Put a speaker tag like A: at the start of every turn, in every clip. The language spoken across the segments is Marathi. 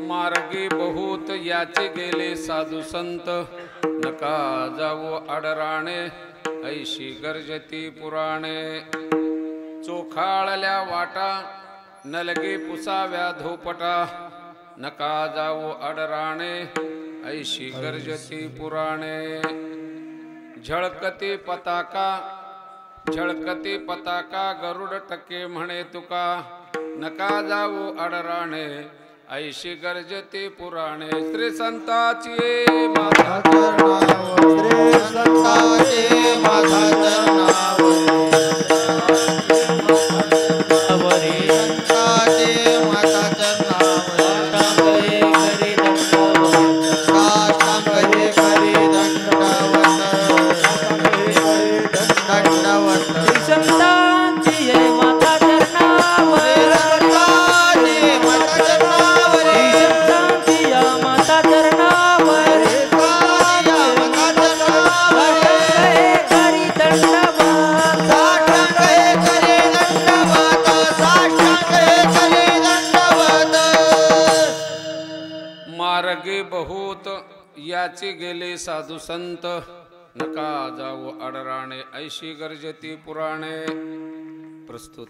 A: मार्गी बहुत याचे गेले साधू संत, नका जाऊ आडराणे ऐशी गर्जती पुराणे. चोखाळल्या वाटा नलगे पुसाव्या धोपटा, नका जाऊ आडराणे ऐशी गर्जती पुराणे. झळकती पताका गरुड टके म्हणे तुका, नका जाऊ आडराणे ऐशी गर्जती पुराणे. श्री संताची माता चरणावर, श्री संताची माता चरणावर, संताची माता चरणावर टांगळे करी दंडवत, साष्टांग करी दंडवत, दंडवत. श्री संताची माता चरणावर, मार्गे बहुत याचे गेले साधू संत, नका जाऊ आडराणे ऐशी गर्जती पुराणे. प्रस्तुत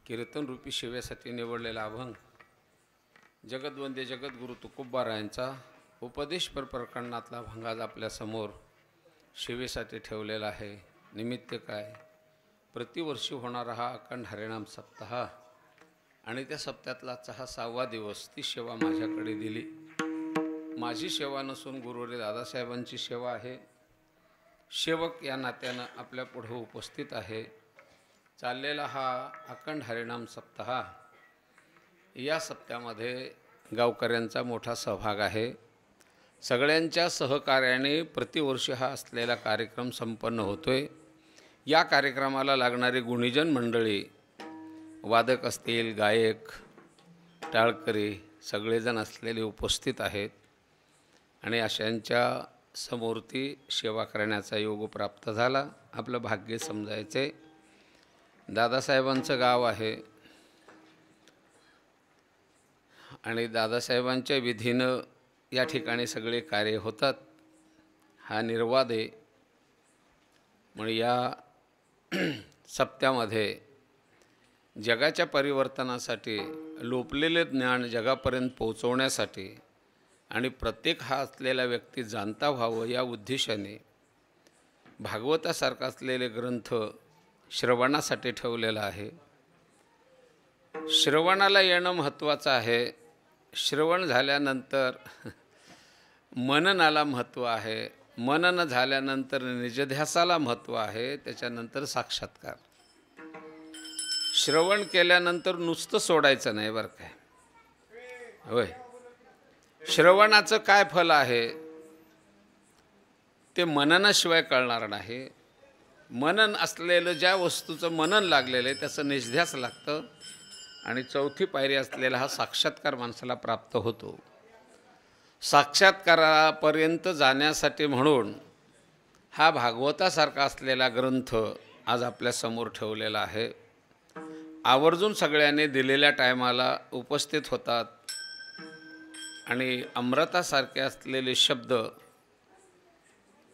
A: कीर्तन रूपी शिवेसाठी निवडलेला अभंग जगद्वंद्य जगद्गुरु तुकोबारायांचा उपदेशपर प्रकरणातला अभंग आज आपल्यासमोर शिवेसाठी ठेवलेला आहे. निमित्त काय, प्रतिवर्षी होणारा हा अखंड हरिनाम सप्ताह आणि त्या सप्त्यातला आजचा हा 6वा दिवस. ती सेवा माझ्याकडे दिली. माझी सेवा नसून गुरुवर्य दादासाहेबांची सेवा आहे. सेवक या नात्यानं आपल्या पुढे उपस्थित आहे. चाललेला हा अखंड हरिनाम सप्ताह, या सप्त्यामध्ये गावकऱ्यांचा मोठा सहभाग आहे. सगळ्यांच्या सहकार्याने प्रतिवर्षी हा असलेला कार्यक्रम संपन्न होतोय. या कार्यक्रमाला लागणारी गुणीजन मंडळी, वादक असतील, गायक, टाळकरी सगळेजण असलेले उपस्थित आहेत आणि अशांच्या समोरती सेवा करण्याचा योग प्राप्त झाला. आपलं भाग्य समजायचे. दादासाहेबांचं गाव आहे आणि दादासाहेबांच्या विधीनं या ठिकाणी सगळे कार्य होतात. हा निर्वाद आहे. म्हणजे या सप्त्यामध्ये जगाच्या परिवर्तनासाठी, लोपलेले ज्ञान जगापर्यंत पोहोचवण्यासाठी आणि प्रत्येक हा असलेला व्यक्ती जाणता व्हावं या उद्देशाने भागवतासारखा असलेले ग्रंथ श्रवणासाठी ठेवलेला आहे. श्रवणाला येणं महत्त्वाचं आहे. श्रवण झाल्यानंतर मननाला महत्त्व आहे. मनन झाल्यानंतर निजध्यासाला महत्त्व आहे. त्याच्यानंतर साक्षात्कार. श्रवण केल्यानंतर नुसतं सोडायचं नाही बरं काय. होय, श्रवणाचं काय फल आहे ते मननाशिवाय कळणार नाही. मनन असलेलं, ज्या वस्तूचं मनन लागलेलं आहे त्याचं निजध्यास लागतं आणि चौथी पायरी असलेला हा साक्षात्कार माणसाला प्राप्त होतो. साक्षात्कारापर्यंत जाण्यासाठी म्हणून हा भागवतासारखा असलेला ग्रंथ आज आपल्यासमोर ठेवलेला आहे. आवर्जून सगळ्यांनी दिलेल्या टायमाला उपस्थित होतात आणि अमृतासारखे असलेले शब्द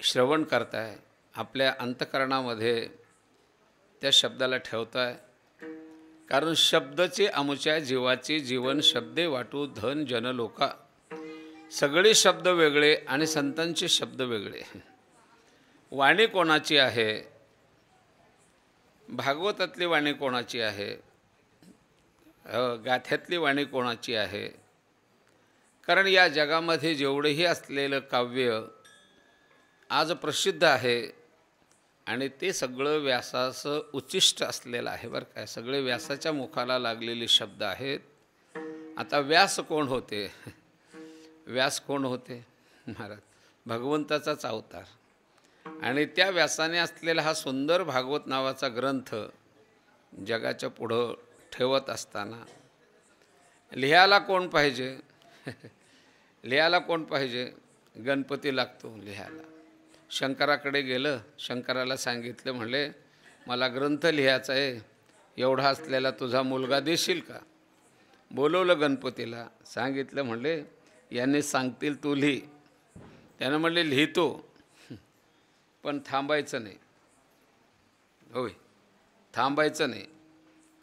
A: श्रवण करताय. आपल्या अंतःकरणामध्ये त्या शब्दाला ठेवताय. कारण शब्दचे आमुच्या जीवाचे जीवन शब्दे वाटू धन जन लोका. सगळे शब्द वेगळे आणि संतांचे शब्द वेगळे. वाणी कोणाची आहे? भागवतातली वाणी कोणाची आहे? गाथ्यातली वाणी कोणाची आहे? कारण या जगामध्ये जेवढेही असलेलं काव्य आज प्रसिद्ध आहे आणि ते सगळं व्यासाचं उच्चिष्ट असलेलं आहे बरं काय. सगळे व्यासाच्या मुखाला लागलेले शब्द आहेत. आता व्यास कोण होते? व्यास कोण होते? महाराज भगवंताचाच अवतार. आणि त्या व्यासाने असलेला हा सुंदर भागवत नावाचा ग्रंथ जगाच्या पुढं ठेवत असताना लिहायला कोण पाहिजे? लिहायला कोण पाहिजे? गणपती लागतो लिहायला. शंकराकडे गेलं, शंकराला सांगितलं, म्हणले मला ग्रंथ लिहायचा आहे, एवढा असलेला तुझा मुलगा देशील का? बोलवलं गणपतीला, सांगितलं, म्हणले यांनी सांगतील तू लिही. त्यानं म्हणले लिहितो, पण थांबायचं नाही. होय, थांबायचं नाही,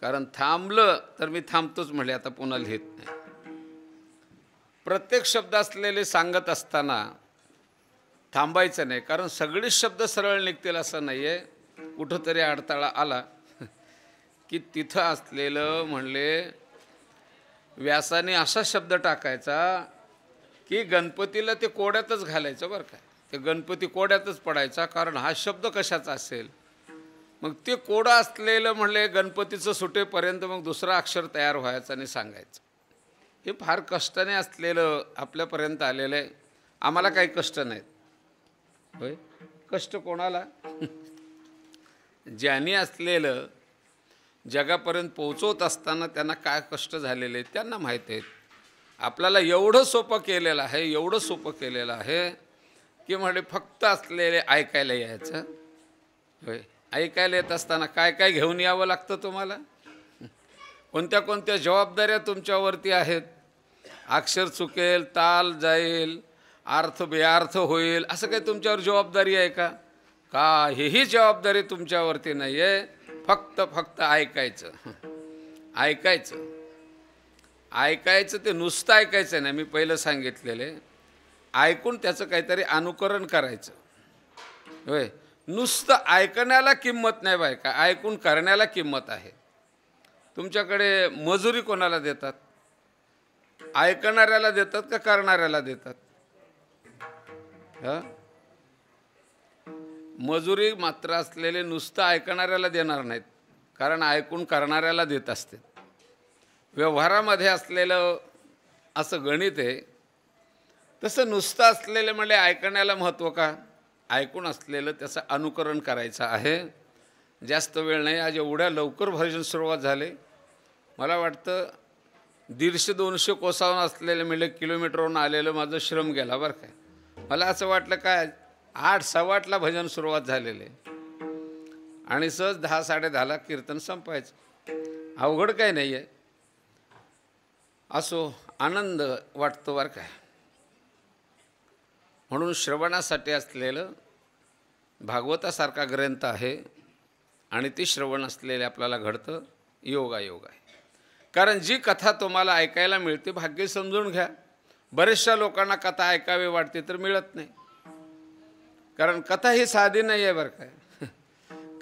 A: कारण थांबलं तर मी थांबतोच म्हणले, आता पुन्हा लिहित नाही. प्रत्येक शब्द असलेले सांगत असताना थांबायचं नाही, कारण सगळेच शब्द सरळ निघतील असं नाही आहे. कुठंतरी अडथळा आला की तिथं असलेलं म्हणले व्यासाने असा शब्द टाकायचा की गणपतीला ते कोड्यातच घालायचं बरं का. ते गणपती कोड्यातच पडायचा, कारण हा शब्द कशाचा असेल. मग ते कोडं असलेलं म्हणले गणपतीचं सुटेपर्यंत मग दुसरा अक्षर तयार व्हायचं आणि सांगायचं. हे फार कष्टाने असलेलं आपल्यापर्यंत आलेलं आहे. आम्हाला काही कष्ट नाहीत. होय, कष्ट कोणाला? ज्यांनी असलेलं जगापर्यंत पोहोचवत असताना त्यांना काय कष्ट झालेले आहेत त्यांना माहीत आहेत. आपल्याला एवढं सोपं केलेलं आहे, एवढं सोपं केलेलं आहे की म्हणजे फक्त असलेले ऐकायला यायचं. होय, ऐकायला येत असताना काय काय घेऊन यावं लागतं तुम्हाला, कोणत्या कोणत्या जबाबदाऱ्या तुमच्यावरती आहेत. अक्षर चुकेल, ताल जाईल, अर्थ बेअर्थ होईल, असं काही तुमच्यावर जबाबदारी आहे का? काहीही जबाबदारी तुमच्यावरती नाही आहे. फक्त ऐकायचं. ऐकायचं ऐकायचं ते नुसतं ऐकायचं नाही. मी पहिलं सांगितलेले ऐकून त्याचं काहीतरी अनुकरण करायचं. होय, नुसतं ऐकण्याला किंमत नाही बाय का, ऐकून करण्याला किंमत आहे. तुमच्याकडे मजुरी कोणाला देतात? ऐकणाऱ्याला देतात का करणाऱ्याला देतात? हां, मजुरी मात्र असलेले नुसतं ऐकणाऱ्याला देणार नाहीत, कारण ऐकून करणाऱ्याला देत असते. व्यवहारामध्ये असलेलं असं गणित आहे. तसं नुसतं असलेलं म्हणजे ऐकण्याला महत्त्व का? ऐकून असलेलं त्याचं अनुकरण करायचं आहे. जास्त वेळ नाही, आज एवढ्या लवकर भजन सुरुवात झाले. मला वाटतं 150-200 कोसावून असलेले म्हणजे किलोमीटरवरून आलेलं माझं श्रम गेला बरं काय. मला असं वाटलं काय 8:15 भजन सुरुवात झालेले आणि सहज 10-10:30 कीर्तन संपायचं. अवघड काय नाही आहे. असो, आनंद वाटतो बरं काय. म्हणून श्रवणासाठी असलेलं भागवतासारखा ग्रंथ आहे आणि ती श्रवण असलेले आपल्याला घडतं. योगायोग आहे. कारण जी कथा तुम्हाला ऐकायला मिळते भाग्य समजून घ्या. बरेचशा लोकांना कथा ऐकावी वाटते तर मिळत नाही, कारण कथा ही साधी नाही आहे बरं काय.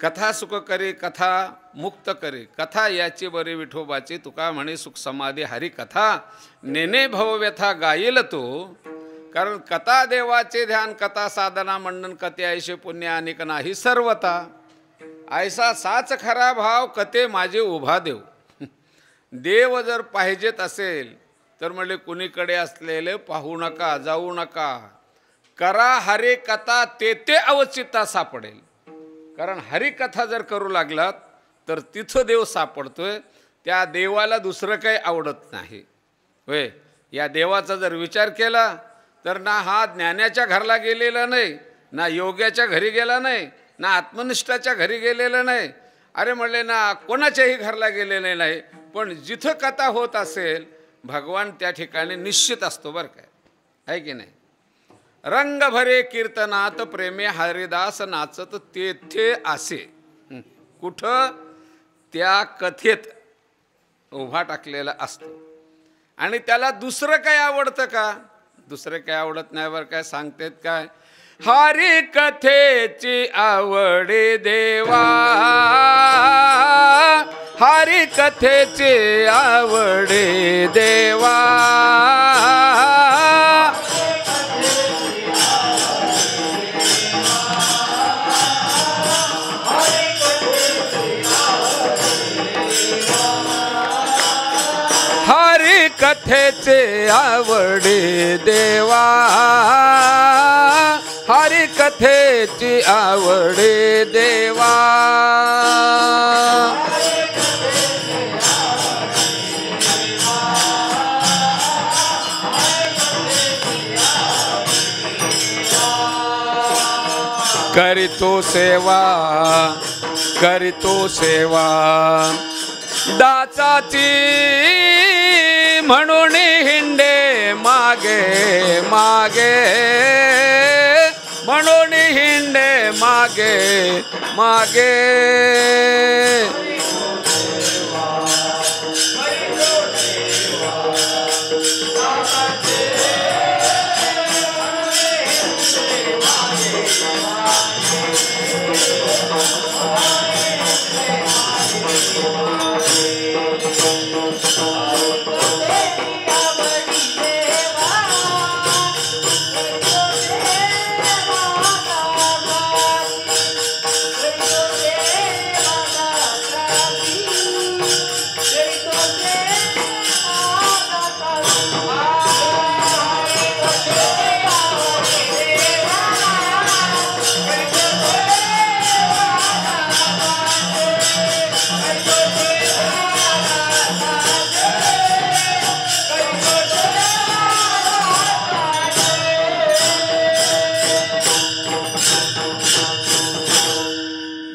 A: कथा सुख करी, कथा मुक्त करी, कथा याची बरी विठोबाची, तुका म्हणे सुख समाधी हरी कथा, नेने भवव्यथा गाईल तो. कारण कथा देवाचे ध्यान, कथा साधना मंडन, कथे ऐशे पुण्य अनेक नाही सर्वता. ऐसा साच खरा भाव, कथे माझे उभा देव. देव जर पाहिजेत असेल तर म्हणले कुणीकडे असलेले पाहू नका, जाऊ नका, करा हरी कथा, तेथे अवचिता सापडेल. कारण हरिकथा जर करू लागलात तर तिथं देव सापडतोय. त्या देवाला दुसरं काही आवडत नाही. होय, या देवाचा जर विचार केला तर ना हा ज्ञानाच्या घरला गेलेला नाही, ना योग्याच्या घरी गेला नाही, ना आत्मनिष्ठाच्या घरी गेलेला नाही, अरे म्हणले ना कोणाच्याही घरला गेलेले नाही. पण जिथं कथा होत असेल भगवान त्या ठिकाणी निश्चित असतो बरं काय, आहे की नाही. रंग भरे कीर्तनात प्रेमे हरिदास नाचत तेथे आसे. कुठं? त्या कथेत उभा टाकलेला असतो. आणि त्याला दुसरं काय आवडतं का? दुसरं काय आवडत नाही बरं काय. सांगतेत काय, हरी कथेची आवडे देवा, हरी कथेची आवडे देवा, हरी कथेचे आवडे देवा, हरी कथेची आवडे देवा. करीतो सेवा, करीतो सेवा दासाची, म्हणून हिंडे मागे मागे, म्हणून हिंडे मागे मागे.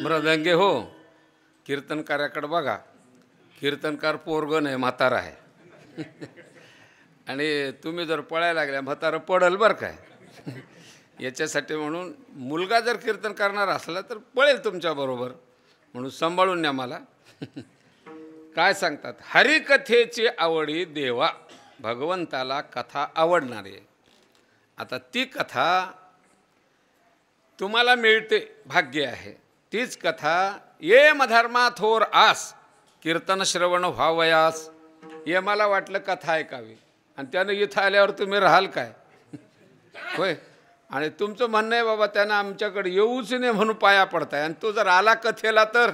A: मृदंगे हो, कीर्तनकाराकडे बघा. कीर्तनकार पोरग नाही, म्हातारा आहे. आणि तुम्ही जर पळायला लागल्या म्हातारं पडल बरं काय. याच्यासाठी म्हणून मुलगा जर कीर्तन करणार असला तर पळेल तुमच्याबरोबर, म्हणून सांभाळून न्या मला. काय सांगतात, हरिकथेची आवडी देवा, भगवंताला कथा आवडणारी आहे. आता ती कथा तुम्हाला मिळते, भाग्य आहे. तीच कथा यमधर्मा थोर आस, कीर्तन श्रवण व्हावयास. यमाला वाटलं कथा ऐकावी आणि त्यानं इथं आल्यावर तुम्ही राहाल काय. होय. आणि तुमचं म्हणणं आहे बाबा त्यानं आमच्याकडे येऊच नाही म्हणून पाया पडताय, आणि तो जर आला कथेला तर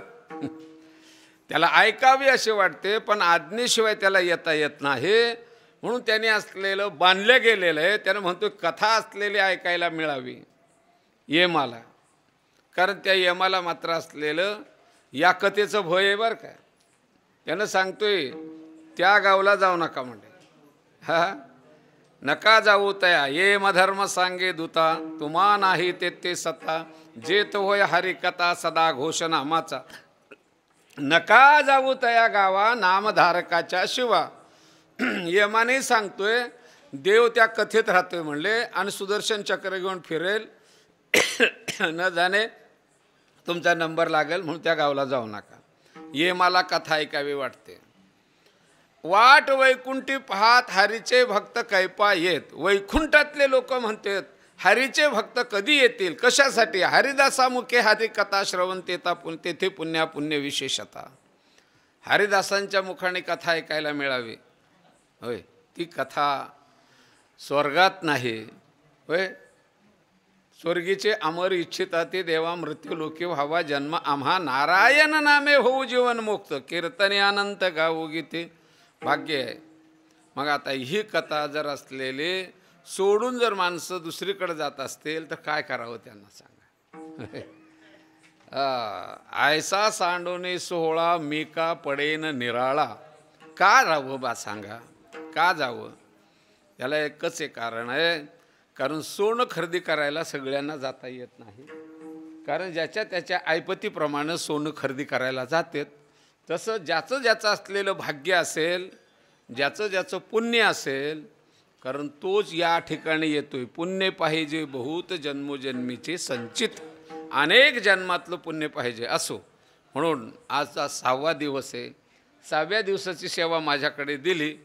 A: त्याला ऐकावी असे वाटते, पण आज्ञेशिवाय त्याला येता येत नाही. म्हणून त्याने असलेलं बांधलं गेलेलं आहे. त्यानं म्हणतो कथा असलेली ऐकायला मिळावी यमाला, कारण त्या यमाला मात्र असलेलं या कथेचं भय आहे बरं काय. त्यानं सांगतोय त्या गावला जाऊ नका म्हणजे. हा, नका जाऊ तया, यमधर्म सांगे दूता, तुम्हा नाही ते सत्ता, जे तो होय हरिकथा सदा घोषनामाचा. नका जाऊ तया गावा, नामधारकाच्या शिवा. यमाने सांगतोय देव त्या कथेत राहतोय म्हणले, आणि सुदर्शन चक्र घेऊन फिरेल. न जाणे तुमचा नंबर लागेल म्हणून त्या गावाला जाऊ नका. यमाला कथा ऐकावी वाटते. वाट वैकुंठी पाहात हरीचे भक्त कैपा येत. वैकुंठातले लोक म्हणतात हरीचे भक्त कधी येतील, कशासाठी. हरिदासामुखे हरी कथा श्रवण तेथे पुण्या पुण्य विशेषता. हरिदासांच्या मुखाने कथा ऐकायला मिळावी. होय, ती कथा स्वर्गात नाही. होय, स्वर्गीचे अमर इच्छिता ते देवा, मृत्यू लोकी व्हावा जन्म आम्हा, नारायण नामे होऊ जीवन मुक्त, कीर्तने अनंत गाऊ गीते. भाग्य आहे. मग आता ही कथा जर असलेले सोडून जर माणसं दुसरीकडे जात असतील तर काय करावं त्यांना सांगा. आयसा सांडोने सोहळा मी का पडेन निराळा. का राहावं बा सांगा, का जावं. याला एकच एक कारण आहे, कारण सोनं खरेदी करायला सगळ्यांना जाता येत नाही. कारण ज्याच्या त्याच्या ऐपतीप्रमाणे सोनं खरेदी करायला जातात. तसं ज्याचं ज्याचं असलेलं भाग्य असेल, ज्याचं ज्याचं पुण्य असेल, कारण तोच या ठिकाणी येतोय. पुण्य पाहिजे बहुत जन्मोजन्मीचे संचित, अनेक जन्मातलं पुण्य पाहिजे असो. म्हणून आजचा 6वा दिवस आहे. 6व्या दिवसाची सेवा माझ्याकडे दिली,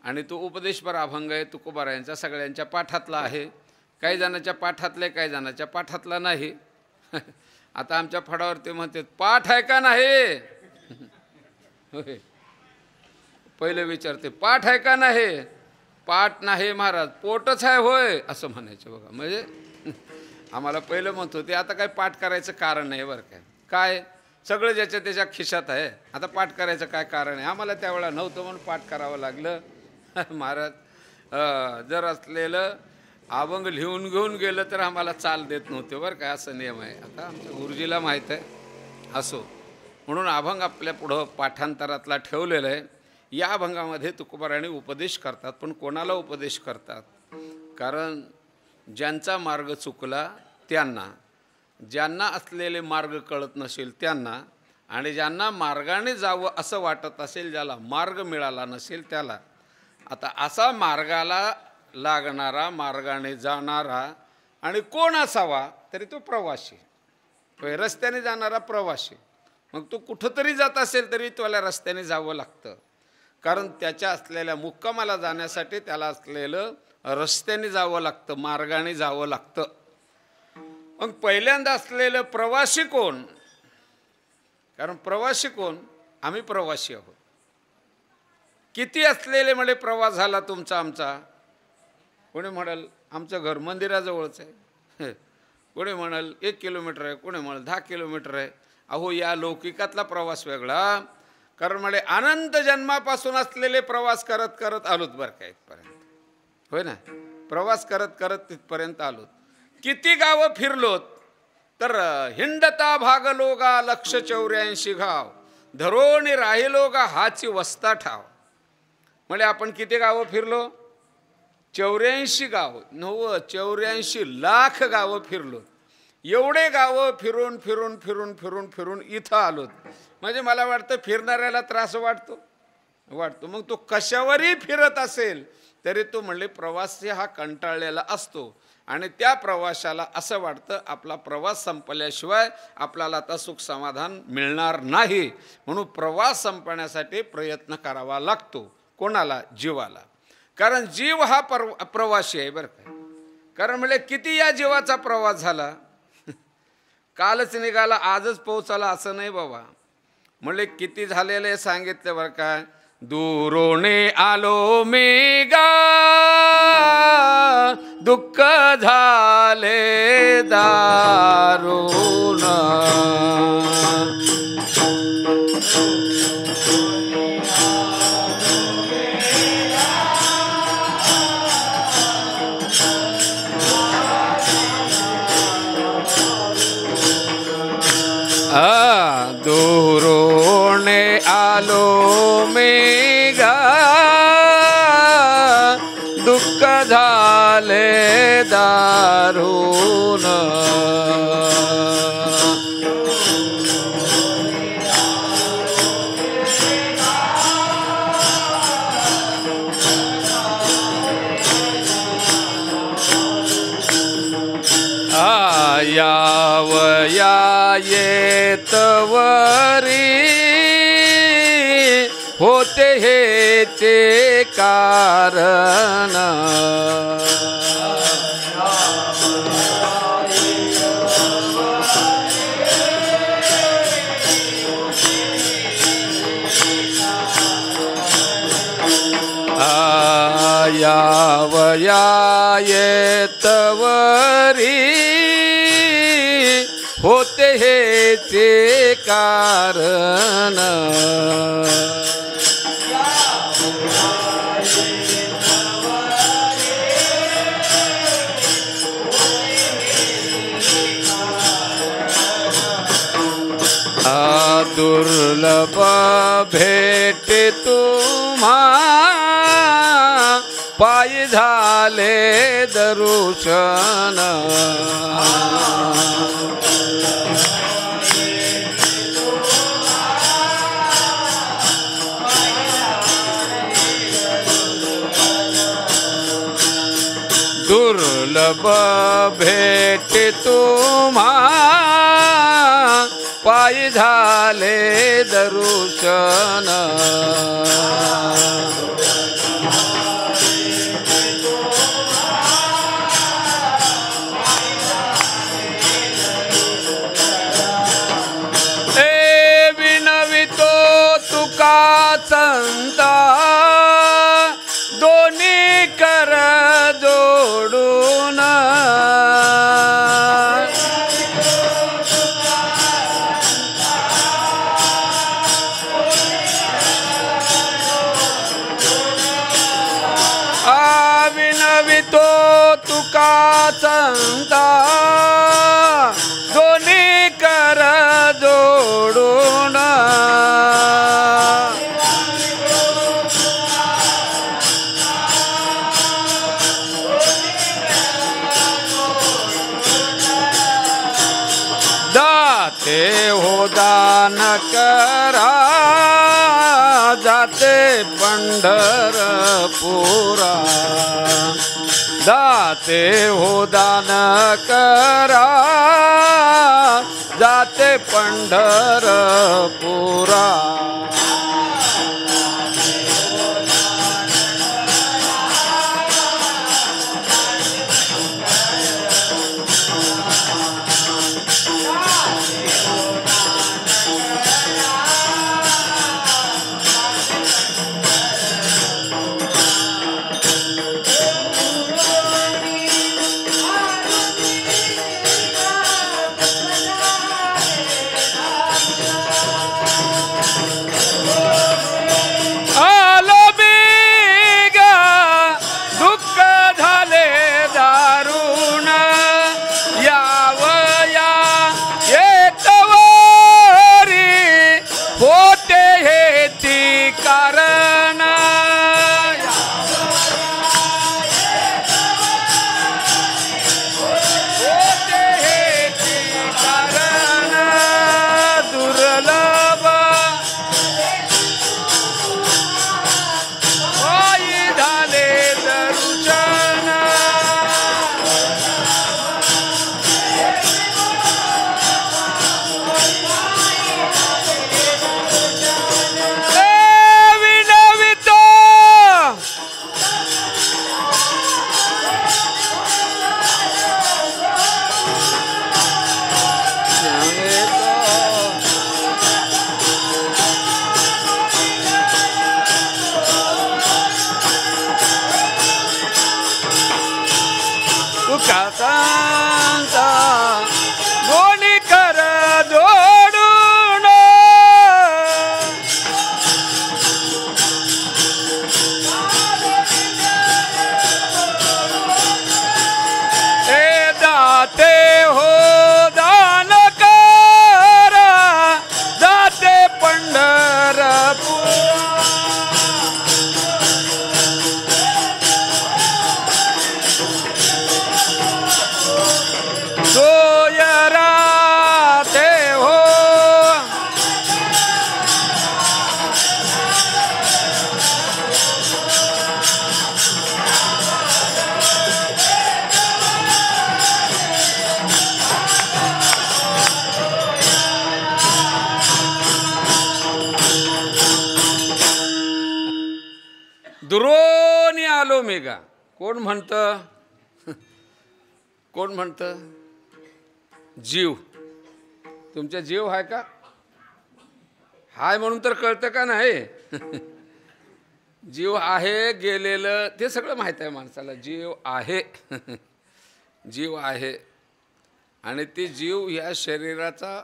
A: आणि तो उपदेशपर अभंग आहे तुकोबारायांचा, सगळ्यांच्या पाठातला आहे. काही जणांच्या पाठातले, काही जणांच्या पाठातला नाही. आता आमच्या फडावर ते म्हणतात पाठ आहे का नाही. होय, पहिले विचारते पाठ आहे का नाही. पाठ नाही महाराज, पोटच आहे होय असं म्हणायचं बघा. म्हणजे आम्हाला पहिलं म्हणत होते, आता काय पाठ करायचं कारण नाही बरं काय. काय सगळं ज्याच्या त्याच्या खिशात आहे, आता पाठ करायचं काय कारण आहे. आम्हाला त्यावेळेला नव्हतं म्हणून पाठ करावं लागलं. महाराज जर असलेलं अभंग लिहून घेऊन गेलं तर आम्हाला चाल देत नव्हते बरं काय. असं नियम आहे. आता आमच्या गुरुजीला माहीत आहे. असो, म्हणून अभंग आपल्या पुढं पाठांतरातला ठेवलेला आहे. या अभंगामध्ये तुकोबाराणी उपदेश करतात. पण कोणाला उपदेश करतात, कारण ज्यांचा मार्ग चुकला त्यांना, ज्यांना असलेले मार्ग कळत नसेल त्यांना, आणि ज्यांना मार्गाने जावं असं वाटत असेल, ज्याला मार्ग मिळाला नसेल त्याला. आता असा मार्गाला लागणारा, मार्गाने जाणारा आणि कोण असावा तरी तो प्रवासी, रस्त्याने जाणारा प्रवासी. मग तो कुठंतरी जात असेल तरी त्याला रस्त्याने जावं लागतं, कारण त्याच्या असलेल्या मुक्कामाला जाण्यासाठी त्याला असलेलं रस्त्याने जावं लागतं, मार्गाने जावं लागतं. मग पहिल्यांदा असलेलं प्रवासी कोण? कारण प्रवासी कोण? आम्ही प्रवासी आहोत. किती असलेले म्हणजे प्रवास झाला तुमचा आमचा? कोणी म्हणाल आमचं घर मंदिराजवळच आहे, कोणी म्हणाल 1 किलोमीटर आहे, कोणी म्हणाल 10 किलोमीटर आहे. अहो, या लौकिकातला प्रवास वेगळा, कारण म्हणजे अनंत जन्मापासून असलेले प्रवास करत करत आलोत बरं का इथपर्यंत. होय ना, प्रवास करत करत तिथपर्यंत आलोत. किती गावं फिरलोत तर हिंडता भागलोगा 184 गाव, धरोणी राहिलोगा हाची वस्ता ठाव. म्हणजे आपण किती गावं फिरलो? 84 गाव, 84 लाख गावं फिरलो. एवढे गावं फिरून फिरून फिरून फिरून फिरून इथं आलोत. म्हणजे मला वाटतं फिरणाऱ्याला त्रास वाटतो. मग तो कशावरही फिरत असेल तरी तो म्हणले प्रवासी हा कंटाळलेला असतो, आणि त्या प्रवाशाला असं वाटतं आपला प्रवास संपल्याशिवाय आपल्याला आता सुख समाधान मिळणार नाही, म्हणून प्रवास संपण्यासाठी प्रयत्न करावा लागतो. कोणाला? जीवाला. कारण जीव हा प्रवासी आहे बरं का. कारण म्हणजे किती या जीवाचा प्रवास झाला, कालच निघाला आजच पोहोचला असं नाही बाबा. म्हणले किती झालेले सांगितले बरं का. दूरोने आलो मी गा, दुःख झाले दारुण. दूरोने आलो मी गा, दुःख झाले दारुण. यावया येतवरी होते हेचे कारण. यावया येतवरी होते हेचे कारण. दुर्लभ भेट तुम्हा पायी झाले दर्शन. दुर्लभ भेट तुम्हा पायी झाले दर्शन. ए विनवितो तुका संता, दोन्ही कर जोडून. विनवितो तुका संता, दोन्ही कर जोडून. दाते हो दान करा, जाते पंढरपुरा जाते हो दान करा जाते पंढरपुरा दुरोणी आलो मेघा. कोण म्हणतं? कोण म्हणतं? जीव. तुमचा जीव आहे का? हाय म्हणून तर कळतं का नाही? जीव आहे गेलेलं ते सगळं माहीत आहे माणसाला. जीव आहे. जीव आहे आणि ती जीव ह्या शरीराचा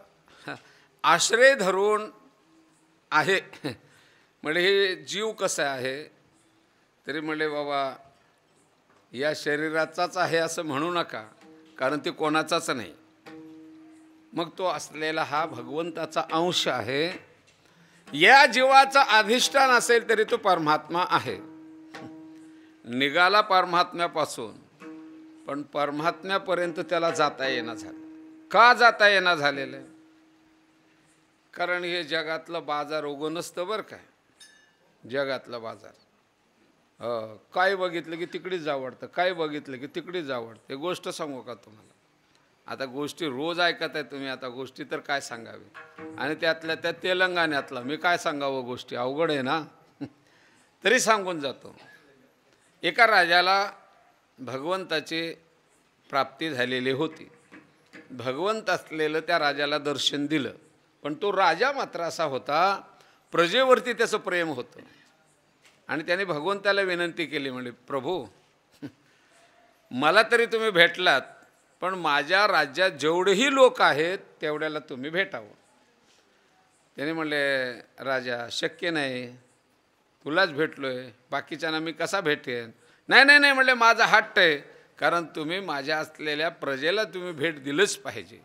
A: आश्रय धरून आहे. म्हणजे हे जीव कसा आहे तरी म्हणले बाबा या शरीराचाच आहे असं म्हणू नका, कारण ते कोणाचाच नाही. मग तो असलेला हा भगवंताचा अंश आहे. या जीवाचा अधिष्ठान असेल तरी तो परमात्मा आहे. निघाला परमात्म्यापासून, पण परमात्म्यापर्यंत त्याला जाता येणं झालं. का जाता येणं झालेलं आहे? कारण हे जगातलं बाजार उगं नसतं बरं काय. जगातलं बाजार काय बघितलं की तिकडेच जावं वाटतं, काय बघितलं की तिकडेच जावं वाटतं. हे गोष्ट सांगू का तुम्हाला? आता गोष्टी रोज ऐकत आहे तुम्ही. आता गोष्टी तर काय सांगावी, आणि त्यातल्या त्या तेलंगणातला मी काय सांगावं गोष्टी, अवघड आहे ना. तरी सांगून जातो. एका राजाला भगवंताची प्राप्ती झालेली होती. भगवंत असलेलं त्या राजाला दर्शन दिलं, पण तो राजा मात्र असा होता प्रजेवरती त्याचं प्रेम होतं. आणि त्याने भगवंताला विनंती केली, म्हणजे प्रभू मला तरी तुम्ही भेटलात, पण माझ्या राज्यात जेवढेही लोक आहेत तेवढ्याला तुम्ही भेटावं. त्याने म्हणले राजा शक्य नाही, तुलाच भेटलोय, बाकीच्यांना मी कसा भेटेन? नाही नाही नाही म्हणले, माझा हट्ट आहे, कारण तुम्ही माझ्या असलेल्या प्रजेला तुम्ही भेट दिलंच पाहिजे.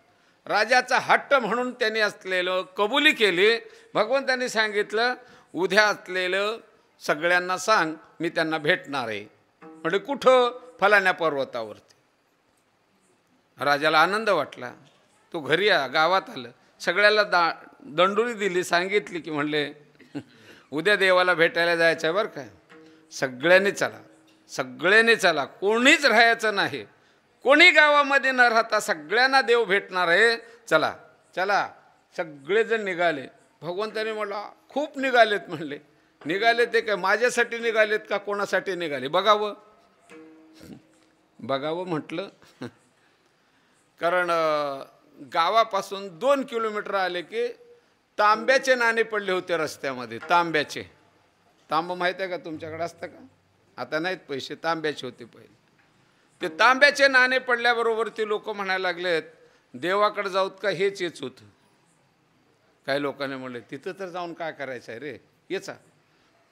A: राजाचा हट्ट म्हणून त्यांनी असलेलं कबुली केली. भगवंतांनी सांगितलं उद्या असलेलं सगळ्यांना सांग मी त्यांना भेटणार आहे. म्हणजे कुठं? फलाण्या पर्वतावरती. राजाला आनंद वाटला. तो घरी गावात आलं, सगळ्याला दंडुरी दिली, सांगितली की म्हणले उद्या देवाला भेटायला जायचं आहे बरं काय. सगळ्यांनी चला, सगळ्यांनी चला, कोणीच राहायचं नाही. कोणी गावामध्ये न राहता सगळ्यांना देव भेटणार आहे. चला चला. सगळेजण निघाले. भगवंताने म्हटलं खूप निघालेत. म्हणले निघाले ते काय माझ्यासाठी निघालेत का कोणासाठी निघाले बघावं. बघावं म्हटलं. कारण गावापासून 2 किलोमीटर आले की तांब्याचे नाणे पडले होते रस्त्यामध्ये. तांब्याचे. तांब माहीत आहे का तुमच्याकडे असतं का? आता नाहीत पैसे, तांब्याचे होते पहिले. ते तांब्याचे नाणे पडल्याबरोबर ते लोक म्हणायला लागलेत देवाकडे जाऊत का हेच येच होतं. काही लोकांनी म्हणले तिथं तर जाऊन काय करायचं आहे रे याचा.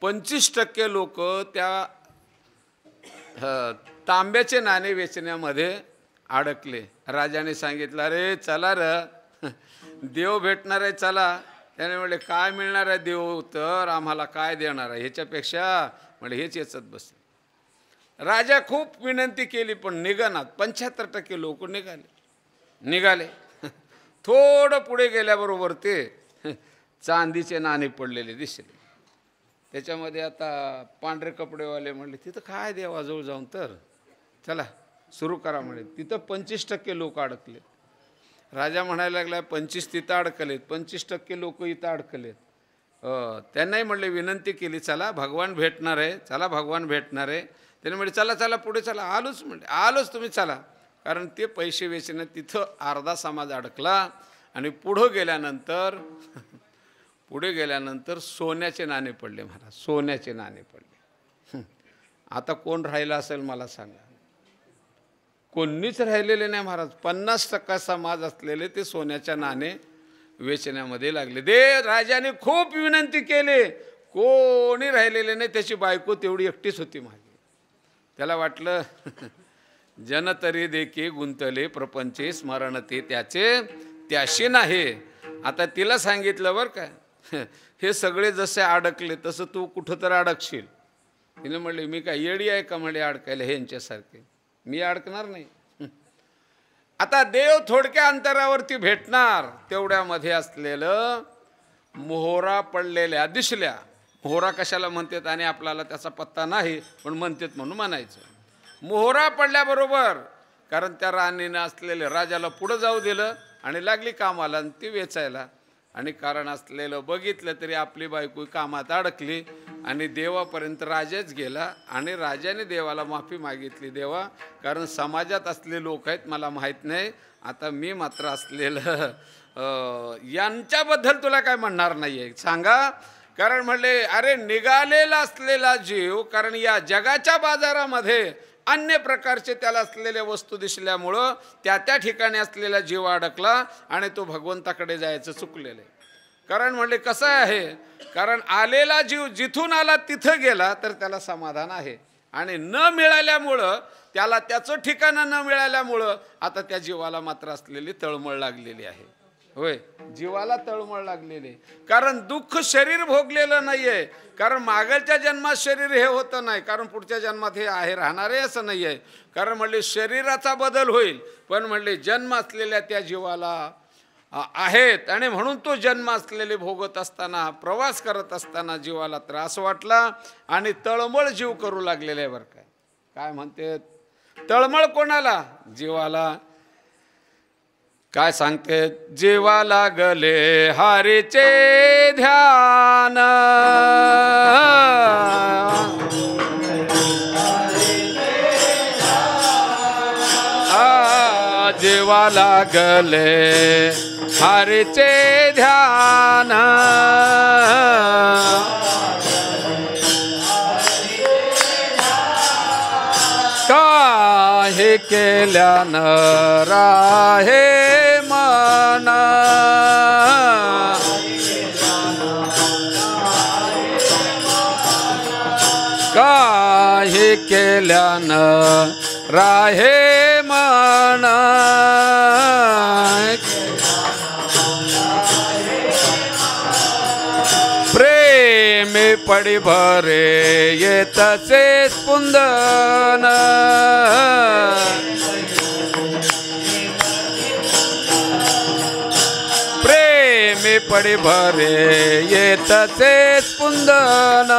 A: 25% लोक त्या तांब्याचे नाणे वेचण्यामध्ये अडकले. राजाने सांगितलं अरे चला र देव भेटणार आहे चला. त्याने म्हणले काय मिळणार आहे देव तर आम्हाला काय देणार आहे ह्याच्यापेक्षा म्हणजे हेच याचत बसले. राजा खूप विनंती केली पण निघानात. 75% लोक निघाले. थोडं पुढे गेल्याबरोबर ते चांदीचे नाणे पडलेले दिसले. त्याच्यामध्ये आता पांढरे कपडेवाले म्हणले तिथं काय देवाजवळ जाऊन तर चला सुरू करा म्हणे. तिथं 25% लोक अडकले. राजा म्हणायला लागला 25 तिथं अडकलेत, 25% लोक इथं अडकलेत. त्यांनाही म्हणले विनंती केली चला भगवान भेटणार आहे, चला भगवान भेटणार आहे. त्याने म्हणले चला चला पुढे चला. आलोच म्हणले आलोच तुम्ही चला. कारण ते पैसे वेचण्यात तिथं अर्धा समाज अडकला. आणि पुढे गेल्यानंतर सोन्याचे नाणे पडले. महाराज सोन्याचे नाणे पडले. आता कोण राहिलं असेल मला सांगा. कोणीच राहिलेले नाही महाराज. 50% समाज असलेले ते सोन्याच्या नाणे वेचण्यामध्ये लागले. राजाने खूप विनंती केली कोणी राहिलेले नाही. त्याची बायको तेवढी एकटीच होती मागे. त्याला वाटलं जन तरी देखी गुंतले प्रपंचे स्मरण ते त्याचे त्याशी नाही. आता तिला सांगितलं बरं काय हे सगळे जसे अडकले तसं तू कुठं तर अडकशील. तिने म्हणले मी काय येडी आहे का म्हणले अडकायला ह्यांच्यासारखे. मी अडकणार नाही. आता देव थोडक्या अंतरावरती भेटणार. तेवढ्यामध्ये असलेलं मोहरा पडलेल्या दिसल्या. मोहरा कशाला म्हणतात आणि आपल्याला त्याचा पत्ता नाही पण म्हणतात म्हणून म्हणायचं. मोहरा पडल्याबरोबर कारण त्या राणीनं असलेल्या राजाला पुढं जाऊ दिलं आणि लागली कामाला ती वेचायला. आणि कारण असलेलं बघितलं तरी आपली बायको कामात अडकली आणि देवापर्यंत राजाच गेला. आणि राजाने देवाला माफी मागितली देवा कारण समाजात असले लोक आहेत मला माहीत नाही. आता मी मात्र असलेलं यांच्याबद्दल तुला काय म्हणणार नाही आहे सांगा. कारण म्हणले अरे निघालेला असलेला जीव कारण या जगाच्या बाजारामध्ये अन्य प्रकारचे त्याला असलेल्या वस्तू दिसल्यामुळं त्या ठिकाणी असलेला जीव अडकला आणि तो भगवंताकडे जायचं चुकलेलं आहे. कारण म्हणले कसं आहे कारण आलेला जीव जिथून आला तिथं गेला तर त्याला समाधान आहे. आणि न मिळाल्यामुळं त्याला त्याचं ठिकाणं न मिळाल्यामुळं आता त्या जीवाला मात्र असलेली तळमळ लागलेली आहे. होय जीवाला तळमळ लागलेली. कारण दुःख शरीर भोगलेलं नाही आहे. कारण मागच्या जन्मात शरीर हे होतं नाही कारण पुढच्या जन्मात हे आहे राहणार आहे असं नाही आहे. कारण म्हणले शरीराचा बदल होईल पण म्हणले जन्म असलेल्या त्या जीवाला आहेत. आणि म्हणून तो जन्म असलेले भोगत असताना प्रवास करत असताना जीवाला त्रास वाटला आणि तळमळ जीव करू लागलेले आहे. बरं काय म्हणते तळमळ कोणाला? जीवाला. काय सांगते जीवा लागले हरीचे ध्यान जीवा लागले हरीचे ध्यान काहे केल्यानं राहे मन काहे केल्यानं राहे मन प्रेमी पडी भरे येतसे स्पुंदन प्रेमी पडी भरे येतसे कुंदन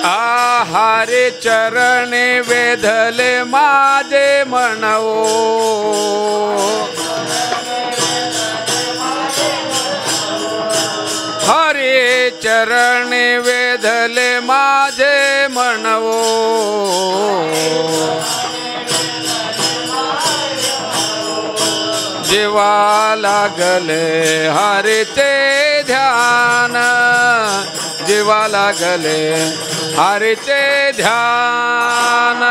A: आहारे चरणे वेधले माझे मनवो हरे चरणे वेधले माझे मनवो जीवा लागले हरीचे ध्यान जीवा लागले हरीचे ध्यान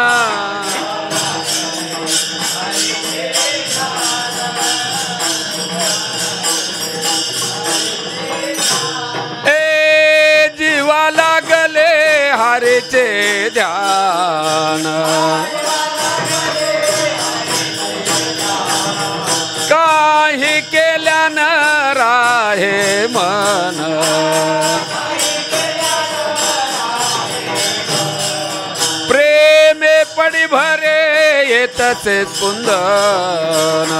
A: जीवा लागले हरीचे ध्यान काही केल्यानं राहे मन प्रेमे पडी भरे येतसे कुंदन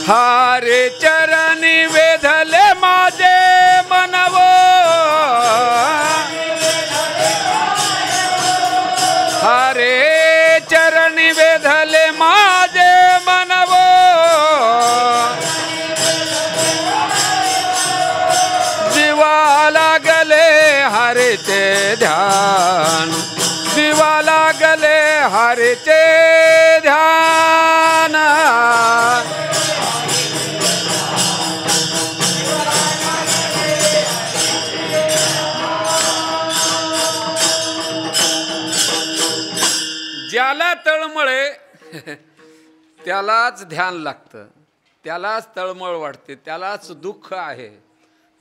A: हारे चरणी वेधले माझे मनवो हारे चरणी वेधले माझे मनवो जीवा लागले हरीचे ध्यान जीवा लागले हरीचे ध्यान ज्याला तळमळे त्यालाच ध्यान लागतं त्यालाच तळमळ वाटते त्यालाच दुःख आहे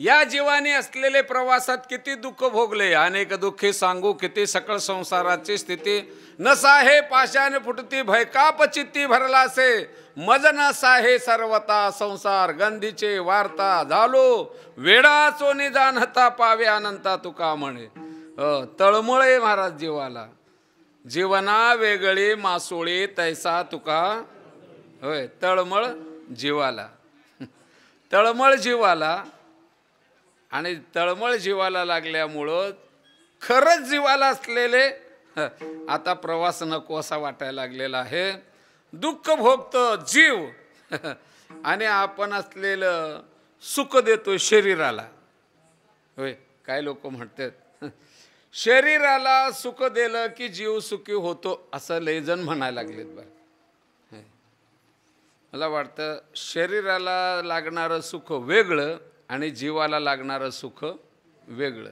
A: या जीवाने असलेले प्रवासात किती दुःख भोगले अनेक दुःखे सांगू किती सकळ संसाराची स्थिती नसाहे पाशाने फुटती भयकाप चित्ती भरलासे मज नसाहे सर्वता संसार गंधीचे वार्ता झालो वेडा चोनी जाणता पावे अनंता तुका म्हणे तळमळे महाराज जीवाला जीवना वेगळी मासोळी तैसा तुका होय तळमळ जीवाला तळमळ जीवाला आणि तळमळ जीवाला लागल्यामुळं खरंच जीवाला असलेले आता प्रवास नको असा वाटायला लागलेला आहे दुःख भोगतो जीव आणि आपण असलेलं सुख देतो शरीराला होय काय लोक म्हणतात शरीराला सुख दिलं की जीव सुखी होतो असं लयजण म्हणायला लागलेत बरं मला वाटतं शरीराला लागणारं सुख वेगळं आणि जीवाला लागणारं सुख वेगळं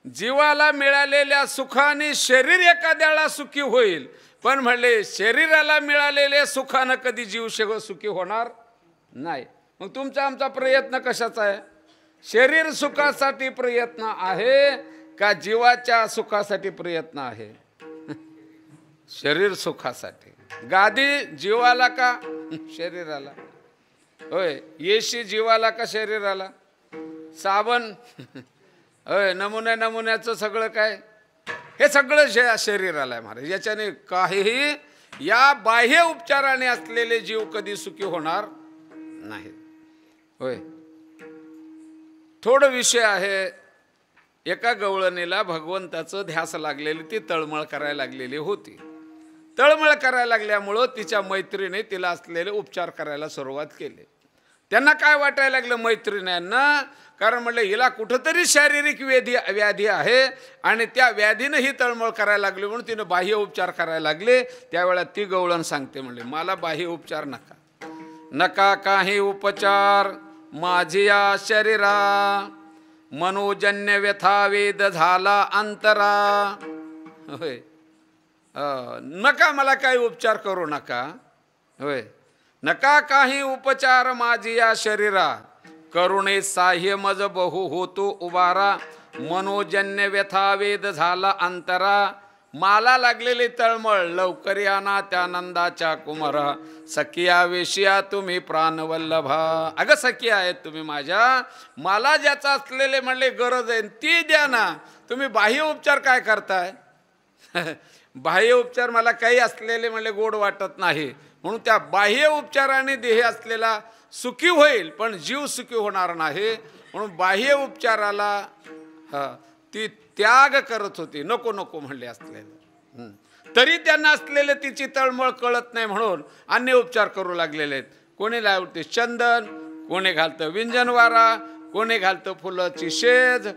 A: जीवाला मिळालेल्या सुखाने शरीर एखाद्याला सुखी होईल पण म्हणले शरीराला मिळालेल्या सुखानं कधी जीव सुखी होणार नाही मग तुमचा आमचा प्रयत्न कशाचा आहे शरीर सुखासाठी प्रयत्न आहे का जीवाच्या सुखासाठी प्रयत्न आहे शरीर सुखासाठी गादी जीवाला का शरीराला होय येशी जीवाला का शरीराला साबण होय नमुन्याचं सगळं काय हे सगळं शरीराला आहे महाराज याच्याने काहीही या बाह्य उपचाराने असलेले जीव कधी सुखी होणार नाही होय थोडं विषय आहे एका गवळणीला भगवंताचं ध्यास लागलेली ती तळमळ करायला लागलेली होती तळमळ करायला लागल्यामुळं तिच्या मैत्रिणी तिला असलेले उपचार करायला सुरुवात केली त्यांना काय वाटायला लागलं मैत्रिणींना कारण म्हणलं हिला कुठंतरी शारीरिक व्याधी आहे आणि त्या व्याधीनं ही तळमळ करायला लागली म्हणून तिनं बाह्य उपचार करायला लागले त्यावेळेला ती गवळण सांगते म्हणले मला बाह्य उपचार नका काही उपचार माझी या शरीरा मनोजन्य व्यथा वेद झाला अंतरा होय नका मला काही उपचार करू नका होय नका काही उपचार माझी या शरीरा करुणे साह्य मज बहु होतो उबारा मनोजन्य व्यथा वेद झाला अंतरा मला लागलेली तळमळ लवकर या ना त्यानंदाच्या कुमारा सखिया वेशिया तुम्ही प्राणवल्लभा अगं सखिया आहेत तुम्ही माझ्या मला ज्याचा असलेले म्हणले गरज आहे ती द्या ना तुम्ही बाह्य उपचार काय करताय बाह्य उपचार मला काही असलेले म्हणले गोड वाटत नाही, म्हणून त्या बाह्य उपचाराने देह असलेला सुखी होईल पण जीव सुखी होणार नाही, म्हणून बाह्य उपचाराला ती त्याग करत होती, नको नको म्हणले असलेले. तरी त्यांना असलेले तिची तळमळ कळत नाही म्हणून अन्य उपचार करू लागलेले आहेत. कोणी लावते चंदन, कोणी घालतं विंजनवारा, कोणी घालतं फुलाची शेज,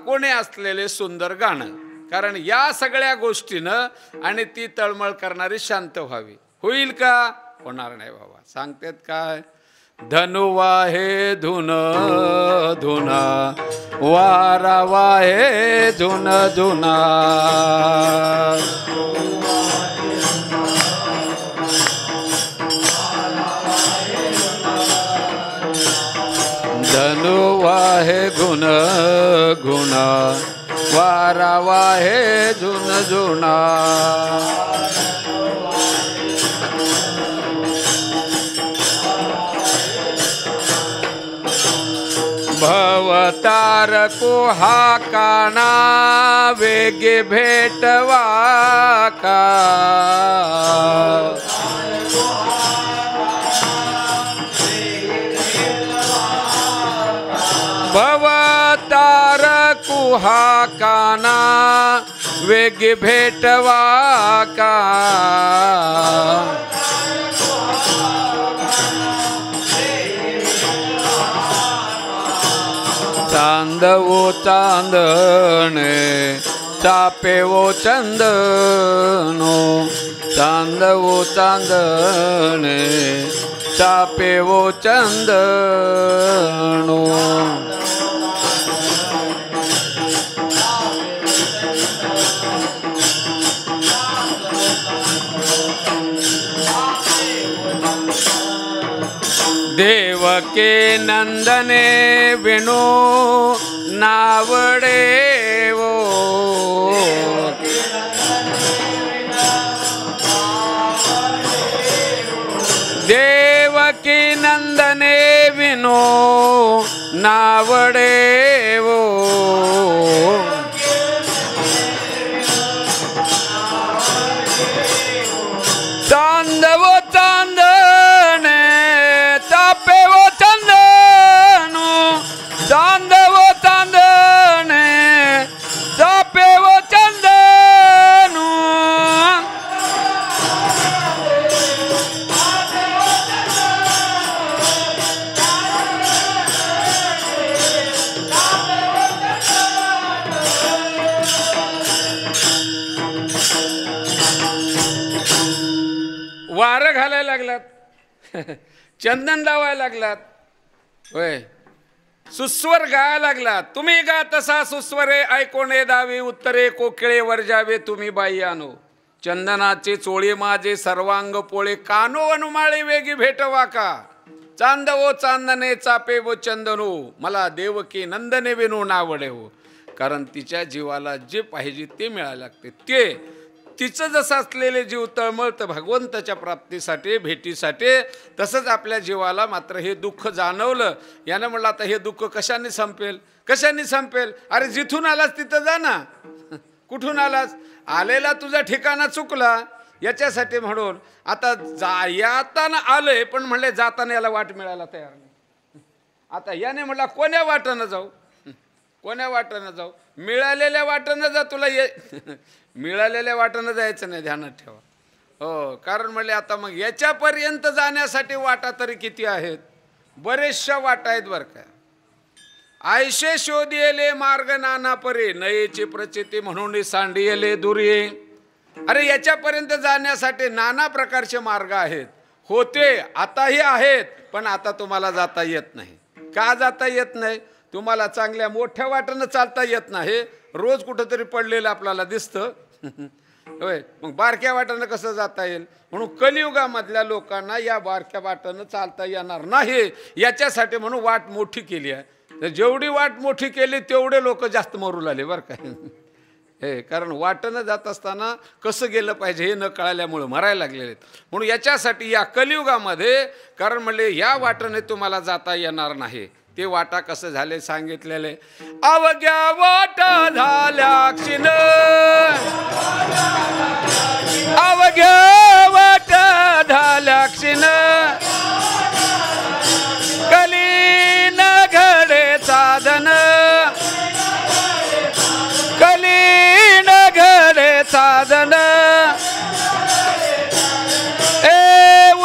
A: कोणी असलेले सुंदर गाणं. कारण या सगळ्या गोष्टीनं आणि ती तळमळ करणारी शांत व्हावी. होईल का? होणार नाही बाबा. सांगतेत काय? धनु वाहे धुन धुना, वारा वाहे धुन धुना. धनु वाहे गुण गुणा, वारा वाहे झुन झुना. भवतार को हाकाना, वेगे भेटवा का. भवतार कुहाकाना, वेग भेटवा का. चांद वो चांदणे, चापे वो चंदनो. चांद वो चांदणे, चापे वो चंदनो. देवके नंदने विनो नावडे वो. देवकी नंदने विनो नावडे वो. चांद वो चांदने, चापे वो चंदनो. चांद वो चांदने, चापे वो चंदनो. वारं घालायला लागलात, चंदन लावायला लागलात, होय, सुस्वर गायला लागलात. तुम्ही गा तसा सुस्वरे ऐकोणे दावी, उत्तरे कोकिळे वर्जावे तुम्ही बाई आणो. चंदनाचे चोळी माझे सर्वांग पोळे, कानो अनुमाळे वेगी भेटवा का. चांद वो चांदने, चापे वो चंदनो. मला देवकी नंदने विनू नावडे हो. कारण तिच्या जीवाला जे पाहिजे ते मिळायला लागते. ते तिचं जसं असलेले जीव तळमळतं भगवंताच्या प्राप्तीसाठी, भेटीसाठी, तसंच आपल्या जीवाला मात्र हे दुःख जाणवलं. यानं म्हटलं आता हे दुःख कशाने संपेल, कशाने संपेल. अरे जिथून आलास तिथं जा ना. कुठून आलास? आलेला तुझा ठिकाणा चुकला. याच्यासाठी म्हणून आता याताना आलंय, पण म्हणले जाताना याला वाट मिळायला तयार नाही. आता याने म्हटला कोण्या वाटेनं जाऊ, कोण्या वाटेनं जाऊ. मिळालेल्या वाटेनं जा. तुला मिळालेल्या वाटेनं जायचं नाही, ध्यानात ठेवा. हो, कारण म्हणले आता मग याच्यापर्यंत जाण्यासाठी वाटा तरी किती आहेत, बरेचशा वाटा आहेत बरं का. आयशे शोधियले मार्ग नाना परे, नयेची प्रचिती म्हणून सांडियले दुर्ये. अरे याच्यापर्यंत जाण्यासाठी नाना प्रकारचे मार्ग आहेत, होते आताही आहेत, पण आता तुम्हाला जाता येत नाही. का जाता येत नाही? तुम्हाला चांगल्या मोठ्या वाटेनं चालता येत नाही. रोज कुठंतरी पडलेलं आपल्याला दिसतं, होय. मग बारक्या वाटेनं कसं जाता येईल? म्हणून कलियुगामधल्या लोकांना या बारक्या वाटेनं चालता येणार नाही. याच्यासाठी म्हणून वाट मोठी केली आहे. तर जेवढी वाट मोठी केली तेवढे लोक जास्त मरू लागले बरं का. हे कारण वाटेनं जात असताना कसं गेलं पाहिजे हे न कळाल्यामुळं मरायला लागलेले आहेत. म्हणून याच्यासाठी या कलियुगामध्ये कारण म्हणले या वाटेने तुम्हाला जाता येणार नाही. ते वाटा कसं झाले सांगितलेले. अवघ्या वाटा झाल्या क्षीण, अवघ्या वाटा झाल्या क्षीण, कलीन घडे साधन, कलीन घडे साधन.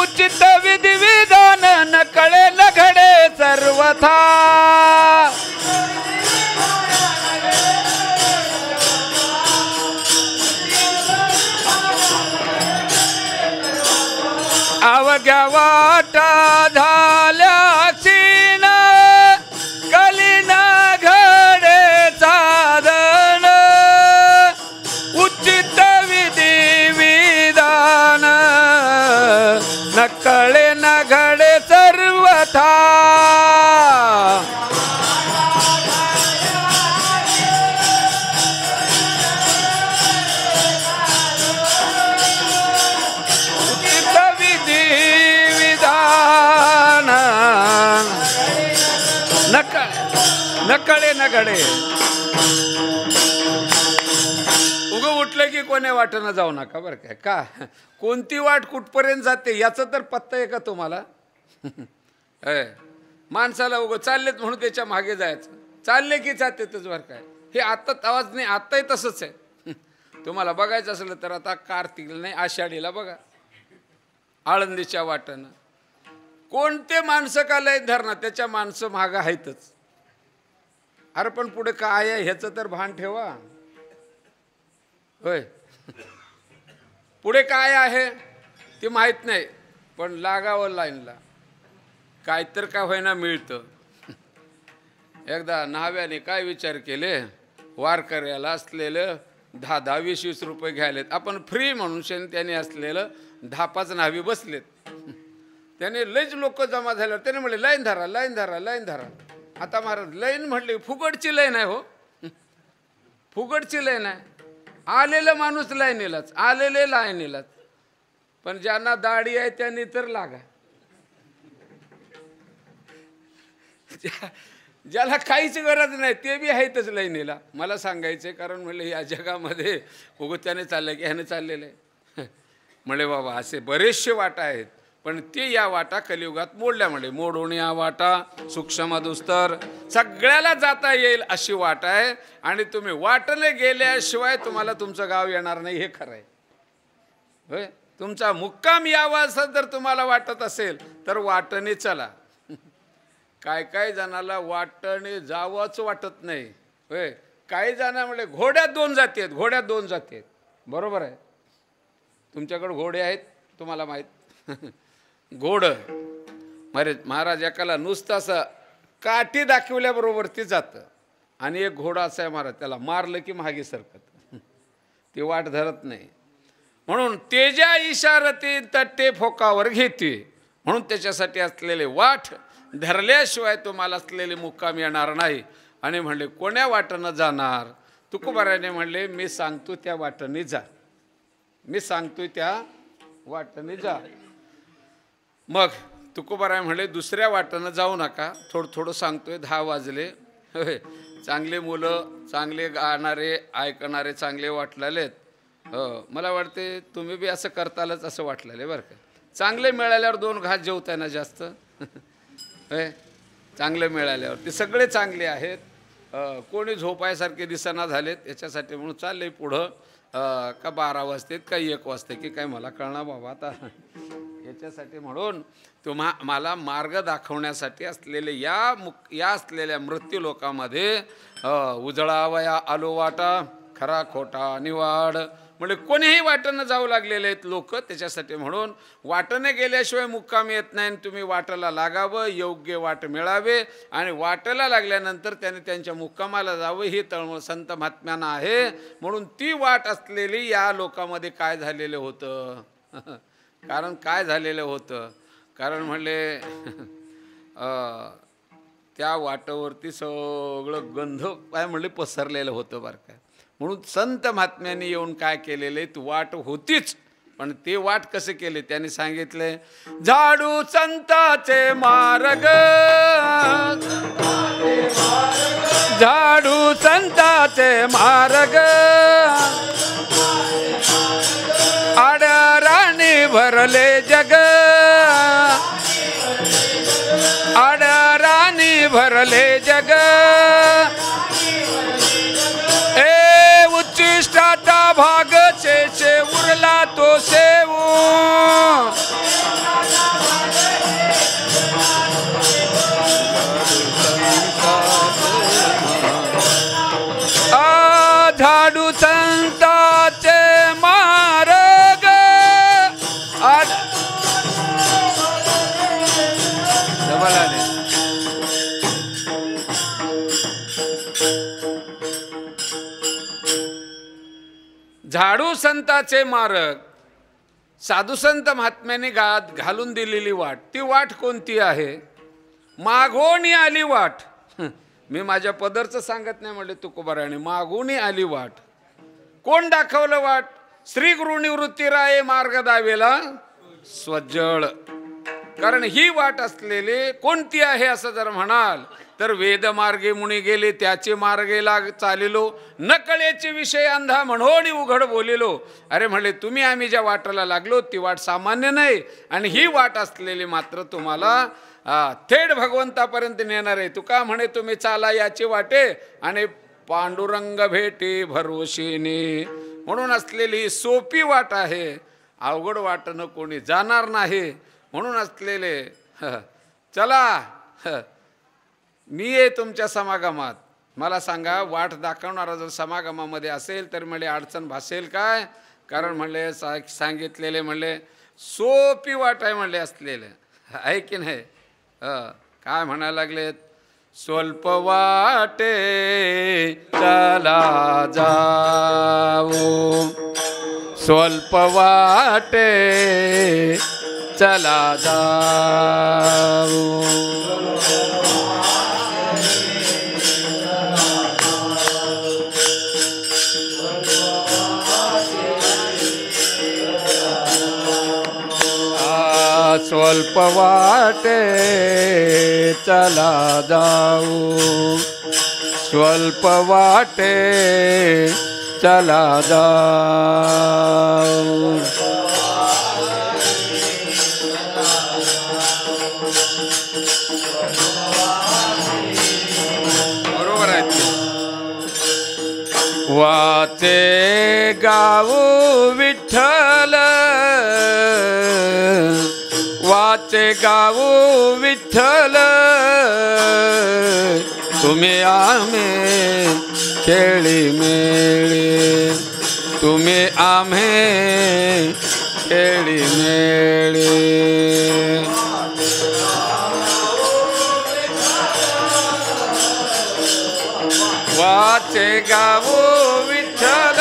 A: उचित विधी विधान न कळे न घडे सर्वथा. अवघ्या वाटा झाल्या क्षीण, कलीन घडे साधन, उचित विधी विधान न कळे न घडे सर्वथा. उचित विधी विधान न कळे न घडे. उगं उठलं की कोण्या वाटेनं जाऊ नका बरं काय. का कोणती वाट कुठपर्यंत जाते याचं तर पत्ता आहे का तुम्हाला? माणसाला उगं चाललेत म्हणून त्याच्या मागे जायचं, चालले की जातेतच बरं काय. हे आता आवाज नाही, आत्ताही तसंच आहे. तुम्हाला बघायचं असलं तर आता कार्तिक नाही आषाढीला बघा, आळंदीच्या वाटेनं कोणते माणसं का लय धरणं त्याच्या माणसं मागं आहेतच. अरे पण पुढे काय आहे ह्याचं तर भान ठेवा. होय, पुढे काय आहे ते माहीत नाही, पण लागावं लाईनला, काय तर का होईना मिळतं. एकदा न्हाव्याने काय विचार केले, वारकऱ्याला असलेलं 10-10, 20-20 रुपये घ्यायलेत, आपण फ्री म्हणून त्याने असलेलं 10-5 न्हावी बसलेत. त्याने लयच लोक जमा झाल्यावर त्याने म्हणले लाईन धरा, लाईन धरा, लाईन धरा. आता महाराज लाईन म्हटली, फुकटची लाईन आहे हो, फुकटची लाईन आहे. आलेलं माणूस लाईनीलाच, आलेले लाईनीलाच, पण ज्यांना दाढी आहे त्यांनी तर लागा. ज्याला काहीच गरज नाही ते बी आहेतच लाईनीला. मला सांगायचं कारण म्हणलं या जगामध्ये उगत्याने चाललंय की ह्याने चाललेलं आहे. म्हणे बाबा असे बरेचसे वाटा आहेत, पण ते या वाटा कलियुगात मोडल्या. म्हणे मोडून या वाटा सूक्ष्म दुस्तर, सगळ्याला जाता येईल अशी वाट आहे. आणि तुम्ही वाटले गेल्याशिवाय तुम्हाला तुमचं गाव येणार नाही, हे खरं आहे. होय, तुमचा मुक्काम यावा असं जर तुम्हाला वाटत असेल तर वाटणे चला. काय काय जणाला वाटणे जावंच वाटत नाही. होय, काही जण म्हणजे घोड्यात 2 जाती आहेत, घोड्यात 2 जाती आहेत. बरोबर आहे, तुमच्याकडे घोडे आहेत तुम्हाला माहीत. घोड महाराज एकाला नुसतं असं काठी दाखवल्याबरोबर ते जातं, आणि एक घोडा असा आहे महाराज, त्याला मारलं की मागे सरकत, ती वाट धरत नाही. म्हणून तेजा इशारती तट्टे फोकावर घेते. म्हणून त्याच्यासाठी असलेले वाट धरल्याशिवाय तुम्हाला असलेले मुक्काम येणार नाही. आणि म्हणले कोण्या वाटेनं जाणार? तुकोबाराने म्हणले मी सांगतो त्या वाटेने जा, मी सांगतोय त्या वाटेने जा. मग तुकोबाराय म्हणले दुसऱ्या वाटेनं जाऊ नका, थोडं थोडं सांगतोय. 10 वाजले. चांगले मुलं, चांगले गाणारे, ऐकणारे चांगले वाटलेले आहेत. मला वाटते तुम्ही बी असं करतालच असं वाटलेलं बरं का. चांगले मिळाल्यावर 2 घास जेवताय ना जास्त. चांगले मिळाल्यावर ते सगळे चांगले आहेत. कोणी झोपायसारखे दिसना झालेत, याच्यासाठी म्हणून चालले पुढं. का 12 वाजतेत का 1 वाजते की काय मला कळणार बाबा आता. याच्यासाठी म्हणून मला मार्ग दाखवण्यासाठी असलेले या असलेल्या मृत्यू लोकामध्ये उजळावया आलो वाटा, खरा खोटा निवाड. म्हणजे कोणीही वाटेनं जाऊ लागलेले आहेत लोक. त्याच्यासाठी म्हणून वाटेने गेल्याशिवाय मुक्काम येत नाही. तुम्ही वाटेला लागावं, योग्य वाट मिळावे, आणि वाटेला लागल्यानंतर त्याने त्यांच्या मुक्कामाला जावं, ही तळमळ संत महात्म्यांना आहे. म्हणून ती वाट असलेली या लोकांमध्ये काय झालेलं होतं? कारण काय झालेलं होतं? कारण म्हणले त्या वाटेवरती सगळं गंध काय म्हणले पसरलेलं होतं बरं काय. म्हणून संत महात्म्यांनी येऊन काय केलेले, ती वाट होतीच पण ते वाट कसे केले त्यांनी सांगितले, झाडू संताचे मार्ग, झाडू संताचे मार्ग, आडराणी भरले जग, आडराणी भरले जग, ए उच्चिष्टाचा भाग शेषे उरला तो सेवू, झाडू संताचे मार्ग, झाडू संताचे मार्ग, साधू संत महात्म्याने घालून दिलेली वाट, ती वाट कोणती आहे? मागोनी आली वाट. मी माझ्या पदरचं सांगत नाही म्हणले तुकोबाराने, मागोनी आली वाट. कोण दाखवलं वाट? श्री गुरु निवृत्ती राये मार्ग दावेला स्वज्जळ. कारण ही वाट असलेली कोणती आहे असं जर म्हणाल तर वेद मार्गे मुनी गेले त्याचे मार्गेला चालिलो, न कळेचे विषय अंधा म्हणून उघड बोलिलो. अरे म्हणले तुम्ही आम्ही ज्या वाटेला लागलो ती वाट सामान्य नाही, आणि ही वाट असलेली मात्र तुम्हाला थेट भगवंतापर्यंत नेणार आहे. तुका म्हणे तुम्ही चाला याची वाटे आणि पांडुरंग भेटे भरोशीने. म्हणून असलेली सोपी वाट आहे, अवघड वाटणं कोणी जाणार नाही. म्हणून असलेले चला मी आहे तुमच्या समागमात. मला सांगा वाट दाखवणारा जर समागमामध्ये असेल तर म्हणले अडचण भासेल काय? कारण म्हणले सांगितलेले म्हणले सोपी वाट आहे म्हणले असलेले आहे की नाही. काय म्हणायला लागलेत? स्वल्प वाटे चला जाऊ, स्वल्प वाटे चला जाऊ, स्वल्प वाटे चला जाऊ, स्वल्प वाटे चला जाऊ. बरोबर आहे. वाचे गाऊ विठ्ठल, वाचे गाऊ विठ्ठल, तुम्ही आम्ही खेळी मेळी, तुम्ही आम्ही खेळी मेळी. वाचे गाऊ विठ्ठल,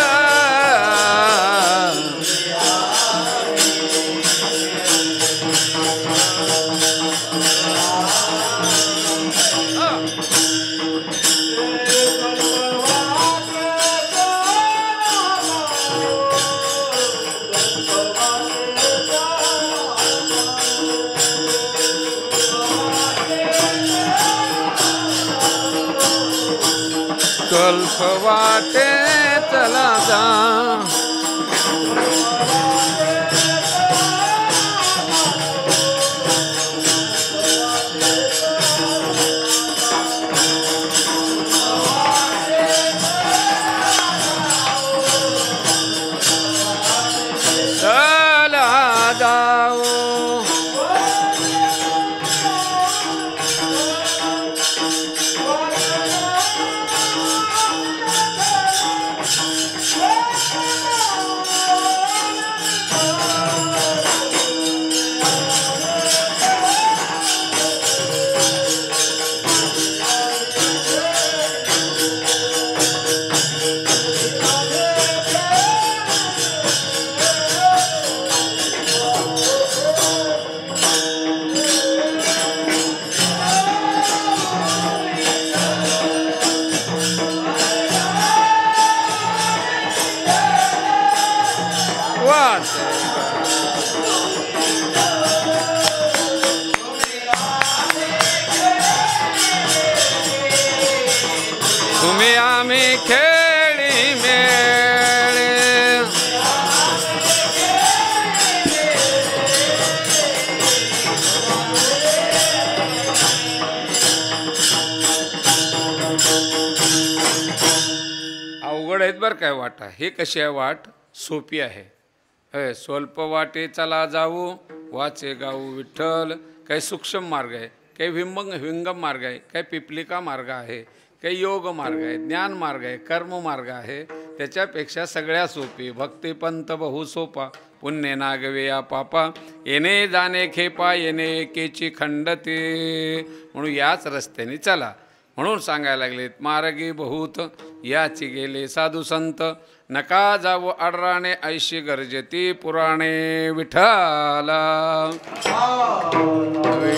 A: स्वल्प वाटे चला जा, चला जाऊ. खेळी मेळे अवघड आहेत बरं काय वाटा. हे कशी आहे वाट? सोपी आहे. स्वल्प वाटे चला जाऊ वाचे गाऊ विठ्ठल. काही सूक्ष्म मार्ग आहे, काही विंगम मार्ग आहे, काही पिपलिका मार्ग आहे, काही योग मार्ग आहे, ज्ञान मार्ग आहे, कर्म मार्ग आहे. त्याच्यापेक्षा सगळ्या सोपी भक्तिपंथ बहु सोपा. पुण्य नागवे या पापा येणे जाणे खेपा येणे एकेची खंडते. म्हणून याच रस्त्याने चला म्हणून सांगायला लागलेत. मार्गी बहुत याची गेले साधू संत नका जाऊ आडराणे ऐशी गरजती पुराणे. विठ्ठला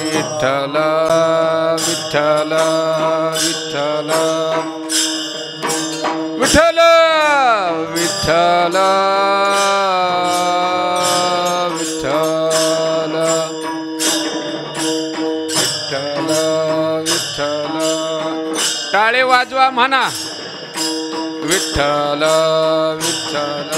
A: विठ्ठल विठ्ठल विठ्ठल विठ्ठल विठ्ठल विठ्ठल विठ्ठल विठ्ठल. टाळे वाजवा म्हणा विठ्ठल विठ्ठल.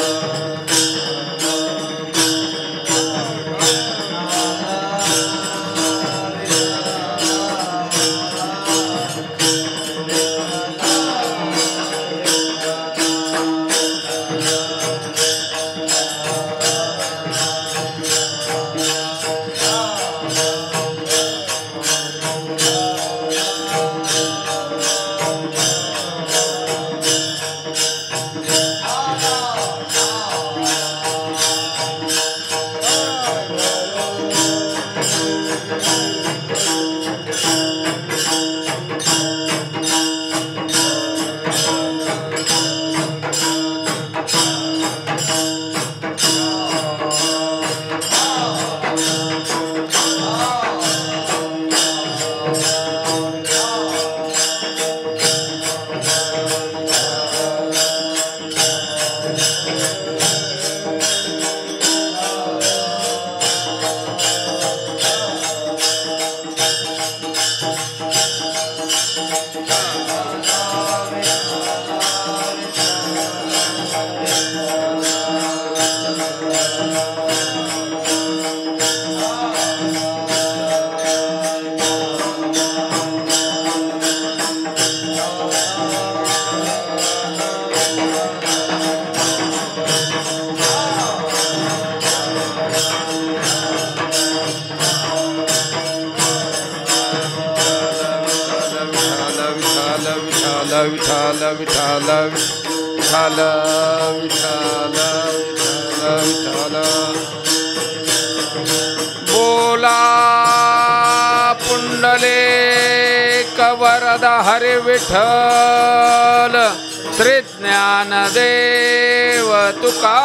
A: विठ्ठल विठ्ठल विठ्ठल विठ्ठल विठ्ठल. बोला पुंडलिक वरद हरी विठ्ठल. श्री ज्ञानदेव तुका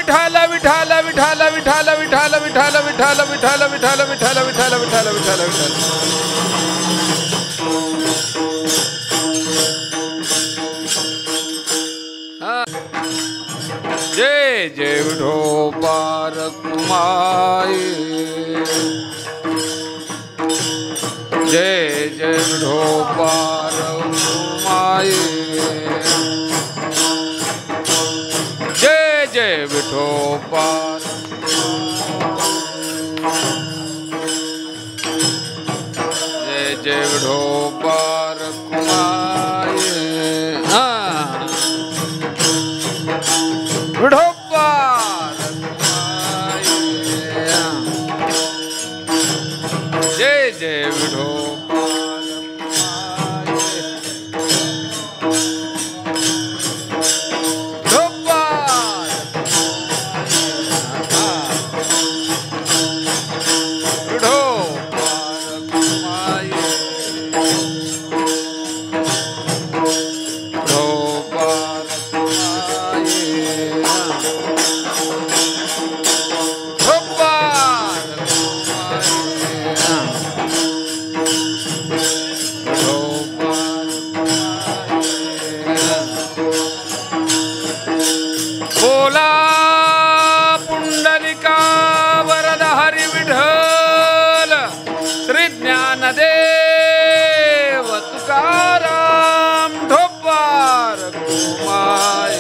A: विठ्ठल विठ्ठल विठ्ठल विठ्ठल विठ्ठल विठ्ठल विठ्ठल विठ्ठल विठ्ठल. जय जय विठोबार कुमाई. जय जय विठोबार कुमाई. जय जय विठोबार. जय जय विठोबार कुमाई. विठोबार कुमाई. जय जय विठोबार कुमाई. विठोबार पुंडलिका वरद हरी विठ्ठल श्री ज्ञानदेव तुकाराम ढोपार घुमाय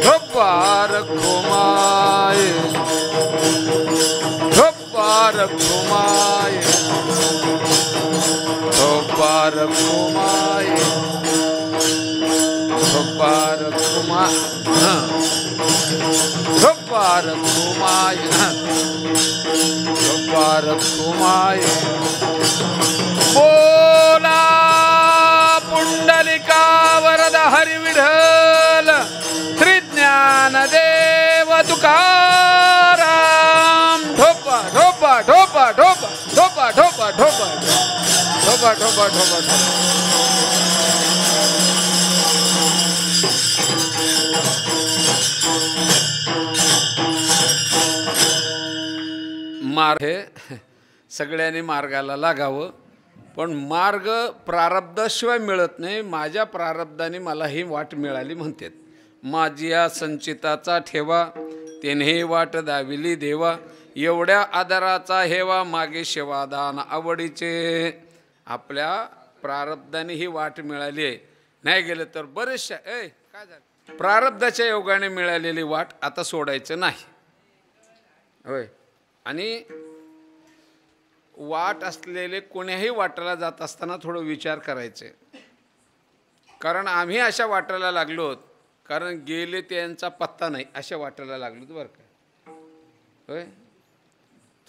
A: ढोपार घुमाय ढोपार घुमाय ढोपार घुमाय ढोपार घुमाय ढोपार घुमाय ढोपार घुमाय बोला पुंडलिका वरद हरी विठ्ठल श्री ज्ञानदेव तुकाराम ढोपा ढोपा ढोपा ढोपा ढोपा ढोपा ढोपा ढोपा ढोपा ढोपा मार्ग हे सगळ्यांनी मार्गाला लागावं, पण मार्ग प्रारब्धाशिवाय मिळत नाही. माझ्या प्रारब्धाने मला ही वाट मिळाली म्हणतात. माझी या संचिताचा ठेवा तेनेही वाट दाविली देवा, एवढ्या आदराचा हेवा मागे शेवादान आवडीचे. आपल्या प्रारब्धाने ही वाट मिळाली आहे. नाही गेलं तर बरेचशा काय झालं, प्रारब्धाच्या योगाने मिळालेली वाट आता सोडायचं नाही होय. आणि वाट असलेले कोण्याही वाटेला जात असताना थोडं विचार करायचे, कारण आम्ही अशा वाटेला लागलो, कारण गेले त्यांचा पत्ता नाही अशा वाटेला लागलो बरं का होय.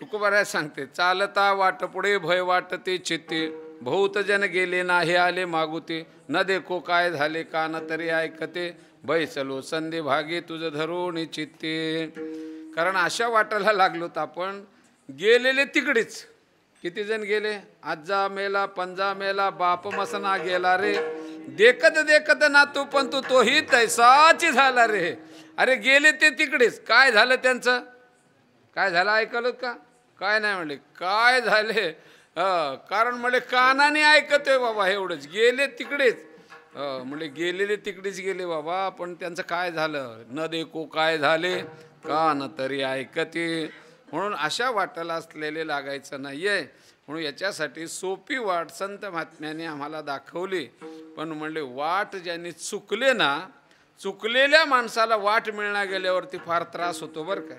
A: तुकोबाराय सांगते, चालता वाट पुढे भय वाटते चित्ते, बहुत जन गेले ना हे आले मागुते, न देखो काय झाले कान तरी ऐकते, भय चलो संधी भागे तुझ धरून चित्ते. कारण अशा वाटेला लागलोत आपण, गेलेले तिकडेच. किती जण गेले, आजा मेला पंजा मेला बाप मसना गेला रे, देखत देखत नातू पण तोही तैसाची झाला रे. अरे गेले ते तिकडेच, काय झालं त्यांचं, काय झालं ऐकलं का, काय नाही म्हणले, काय झाले कारण म्हणले कानाने ऐकतोय बाबा एवढंच, गेले तिकडेच. म्हणले गेलेले तिकडेच गेले बाबा, पण त्यांचं काय झालं, न देखो काय झाले कान तरी ऐकते. म्हणून अशा वाटेला असलेले लागायचं नाही आहे. म्हणून याच्यासाठी सोपी वाट संत महात्म्याने आम्हाला दाखवली. पण म्हणले वाट ज्यांनी चुकले ना, चुकलेल्या माणसाला वाट मिळण्या गेल्यावरती फार त्रास होतो बरं का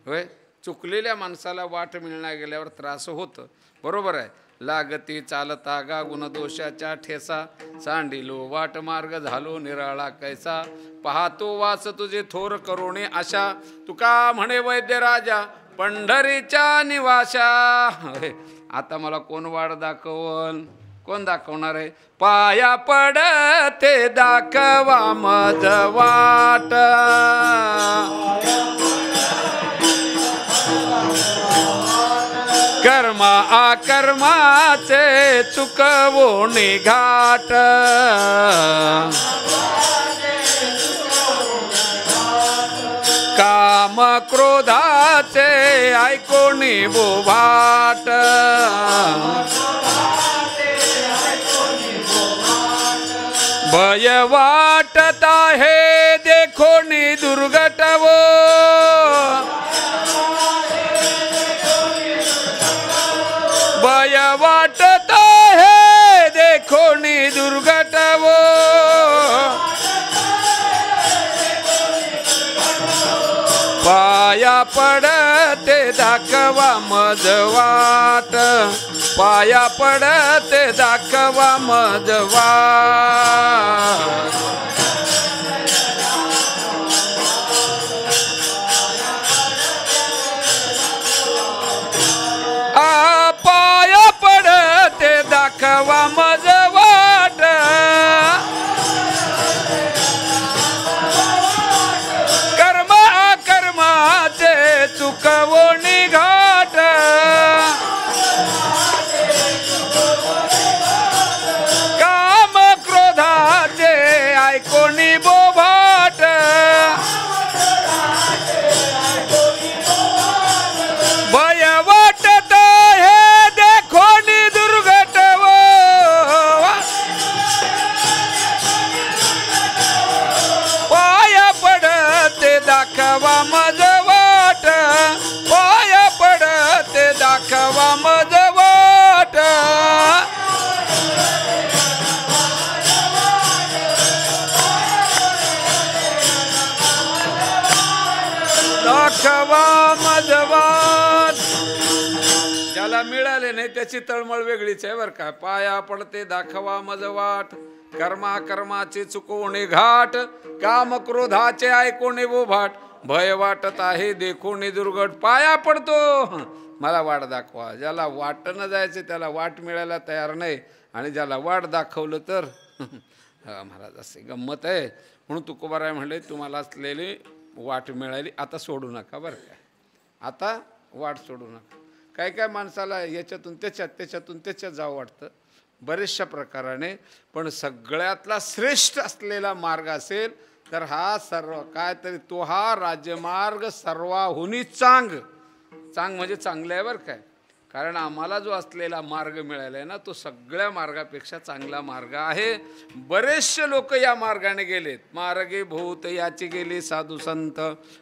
A: होय. चुकलेल्या माणसाला वाट मिळण्या गेल्यावर त्रास होतं, बरोबर आहे. लागती चालता गा गुणदोषाच्या ठेसा, सांडिलो वाट मार्ग झालो निराळा कैसा, पाहतो वाच तुझे थोर करुणे आशा, तुका म्हणे वैद्य राजा पंढरीच्या निवाशा. आता मला कोण वाट दाखवल, कोण दाखवणार आहे, पाया पडते दाखवा मज वाट, कर्मा आकर्माचे चुकवोनी घाट, काम क्रोधाचे ऐकोनी बोभाट, भय वाटत आहे देखोनी दुर्घटवो, भय वाटत आहे देखोनी दुर्घटवो, पाया पडते दाखवा मज वाट, पाया पडते दाखवा मज वाट. पाया पडते दाखवा मज वाट, कर्म कर्माचे चुकवोनी घाट, काम क्रोधाचे ऐकोनी बोभाट, भय वाटत हे देखोनी दुर्घटव, नाही त्याची तळमळ वेगळीच आहे बरं का. पाया पडते दाखवा मज वाट, कर्मा कर्माचे चुकवणे घाट, काम क्रोधाचे ऐकोणे बोभाट, भय वाटत आहे देखोने दुर्घट. पाया पडतो मला वाट दाखवा. ज्याला वाटणं जायचं त्याला वाट मिळायला तयार नाही, आणि ज्याला वाट दाखवलं तर महाराज असे गंमत आहे. म्हणून तुकोबाराय म्हणले तुम्हाला असलेली वाट मिळाली आता सोडू नका बरं काय. आता वाट सोडू नका. काय काय माणसाला याच्यातून त्याच्यातून त्याच्यात जावं वाटतं बरेचशा प्रकाराने, पण सगळ्यातला श्रेष्ठ असलेला मार्ग असेल तर हा सर्व काय तरी तो हा राज्यमार्ग सर्वाहुनी चांग म्हणजे चांगलं आहे बरं काय. कारण आम्हाला जो असलेला मार्ग मिळाला आहे ना तो सगळ्या मार्गापेक्षा चांगला मार्ग आहे. बरेचसे लोक या मार्गाने गेलेत. मार्गे भूत याची गेली साधू संत,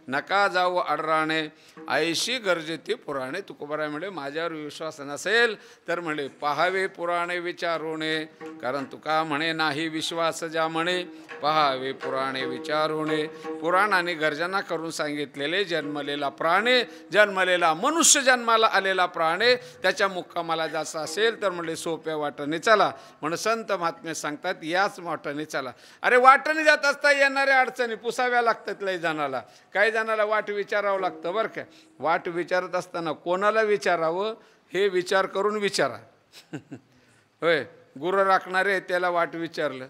A: नका जाऊ अडराणे ऐशी गरजेती पुराणे. तुकोबाराय म्हणे माझ्यावर विश्वास नसेल तर म्हणे पहावे पुराणे विचारूने, कारण तुका म्हणे नाही विश्वास ज्या म्हणे पहावे पुराणे विचारूने. पुराणाने गर्जना करून सांगितलेले जन्मलेला प्राणे, जन्मलेला मनुष्य जन्माला आलेला प्राणे त्याच्या मुक्कामाला जायचं असेल तर म्हणले सोप्या वाटेने चला. म्हणून संत महात्मे सांगतात याच वाटेने चला. अरे वाटेने जात असता येणाऱ्या अडचणी पुसाव्या लागतात लय जणाला. काही जणाला वाट विचारावं लागतं बरं काय. वाट विचारत असताना कोणाला विचारावं हे विचार करून विचारा. होय गुरं राखणारे त्याला वाट विचारलं,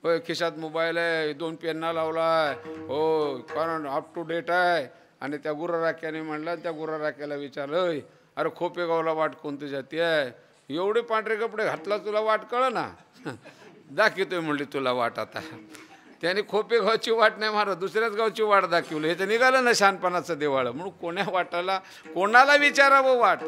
A: होय खिशात मोबाईल आहे, 2 पेन्ना लावलाय, हो कारण अप टू डेट आहे. आणि त्या गुरं राख्याने म्हणलं, त्या गुरं राख्याला विचारलं अरे खोपेगावला वाट कोणती जाती आहे, एवढे पांढरे कपडे घातला तुला वाट कळ ना, दाखवतोय म्हणली तुला वाट. आता त्याने खोपेगावची वाट नाही मारत दुसऱ्याच गावची वाट दाखवली. हे तर निघालं ना शहाणपणाचं देवाळं. म्हणून कोण्या वाटाला कोणाला विचारावं वाट.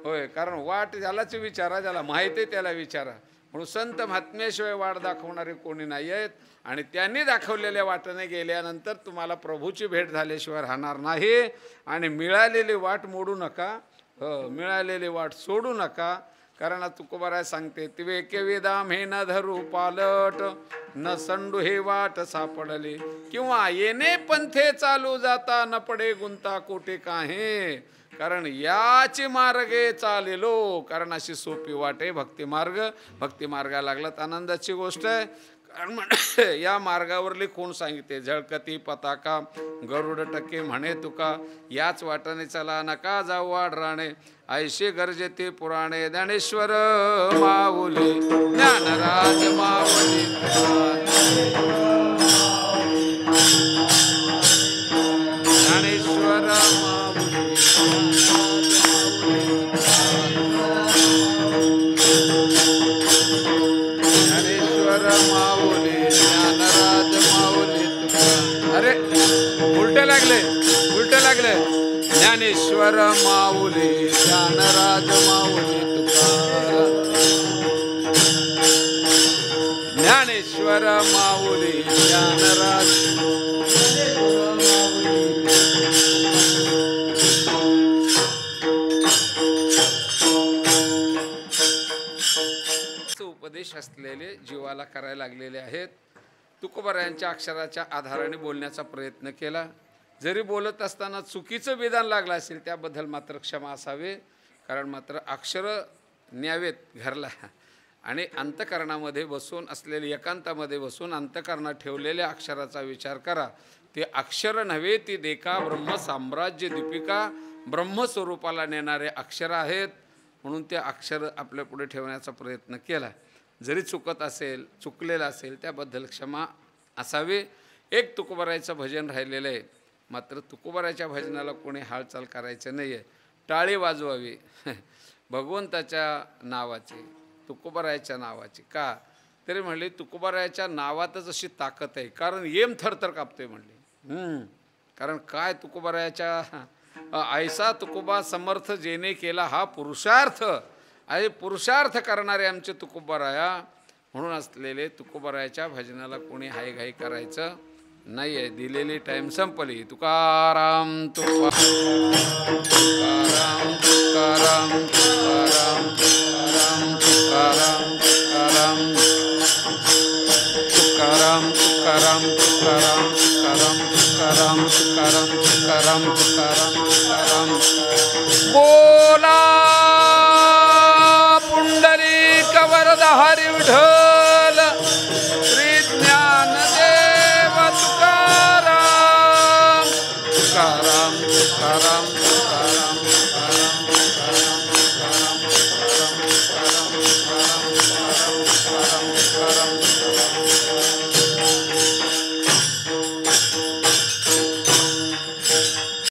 A: होय कारण वाट ज्यालाच विचारा, ज्याला माहिती आहे त्याला विचारा. म्हणून संत महात्म्याशिवाय वाट दाखवणारे कोणी नाही आहेत. आणि त्यांनी दाखवलेल्या वाटेने गेल्यानंतर तुम्हाला प्रभूची भेट झाल्याशिवाय राहणार नाही. आणि मिळालेली वाट मोडू नका, मिळालेली वाट सोडू नका. कारण तुकोबाराय सांगते त्वेके वेदाम हे न धरू पालट, न संडू हे वाट सापडले, किंवा येणे पंथे चालू जाता न पडे गुंता कोटे काहे. कारण याची मार्गे चालेलो, कारण अशी सोपी वाट आहे भक्तिमार्ग. भक्तिमार्गाला लागला तर आनंदाची गोष्ट आहे. कारण या मार्गावरली कोण सांगितले झळकती पताका गरुड टक्के म्हणे तुका, याच वाटाने चला नका जाऊ आडराणे ऐशी गरजेते पुराणे. ज्ञानेश्वर माऊली ज्ञानराज माऊली, ज्ञानेश्वर माऊली ज्ञानेश्वर माऊली ज्ञानराज माऊली तुका. अरे उलटे लागले. ज्ञानेश्वर माऊली ज्ञानराज माऊली तुका, ज्ञानेश्वर माऊली ज्ञानराज. उपदेश असलेले जीवाला करायला लागलेले आहेत. तुकोबारायांच्या अक्षराच्या आधाराने बोलण्याचा प्रयत्न केला. जरी बोलत असताना चुकीचं विधान लागलं असेल त्याबद्दल मात्र क्षमा असावे. कारण मात्र अक्षर न्यावेत घरला. आणि अंतकरणामध्ये बसून असलेले एकांतामध्ये बसून अंतकरणात ठेवलेल्या अक्षराचा विचार करा. ते अक्षर नव्हे, ती देका ब्रह्म साम्राज्य दीपिका ब्रह्मस्वरूपाला नेणारे अक्षर आहेत. म्हणून ते अक्षर आपल्या पुढे ठेवण्याचा प्रयत्न केला. जरी चुकलेलं असेल त्याबद्दल क्षमा असावी. एक तुकोबारायचं भजन राहिलेलं आहे. मात्र तुकोबारायच्या भजनाला कोणी हालचाल करायचं नाही आहे. टाळी वाजवावी भगवंताच्या नावाची, तुकोबारायच्या नावाची. का तरी म्हणले तुकोबारायच्या नावातच अशी ताकद आहे. कारण येम थरथर कापते म्हणले. कारण काय तुकोबारायच्या ऐसा तुकोबा समर्थ जेने केला हा पुरुषार्थ आहे. पुरुषार्थ करणारे आमचे तुकोबाराया. म्हणून असलेले तुकोबारायच्या भजनाला कोणी हायघाई करायचं नाही आहे. दिलेली टाईम संपली. तुकाराम तुकाराम तुकाराम तुकाराम तुकाराम तुकाराम तुकाराम तुकाराम तुकाराम तुकाराम तुकाराम तुकाराम तुकाराम तुकाराम तुकाराम तुकाराम. बोला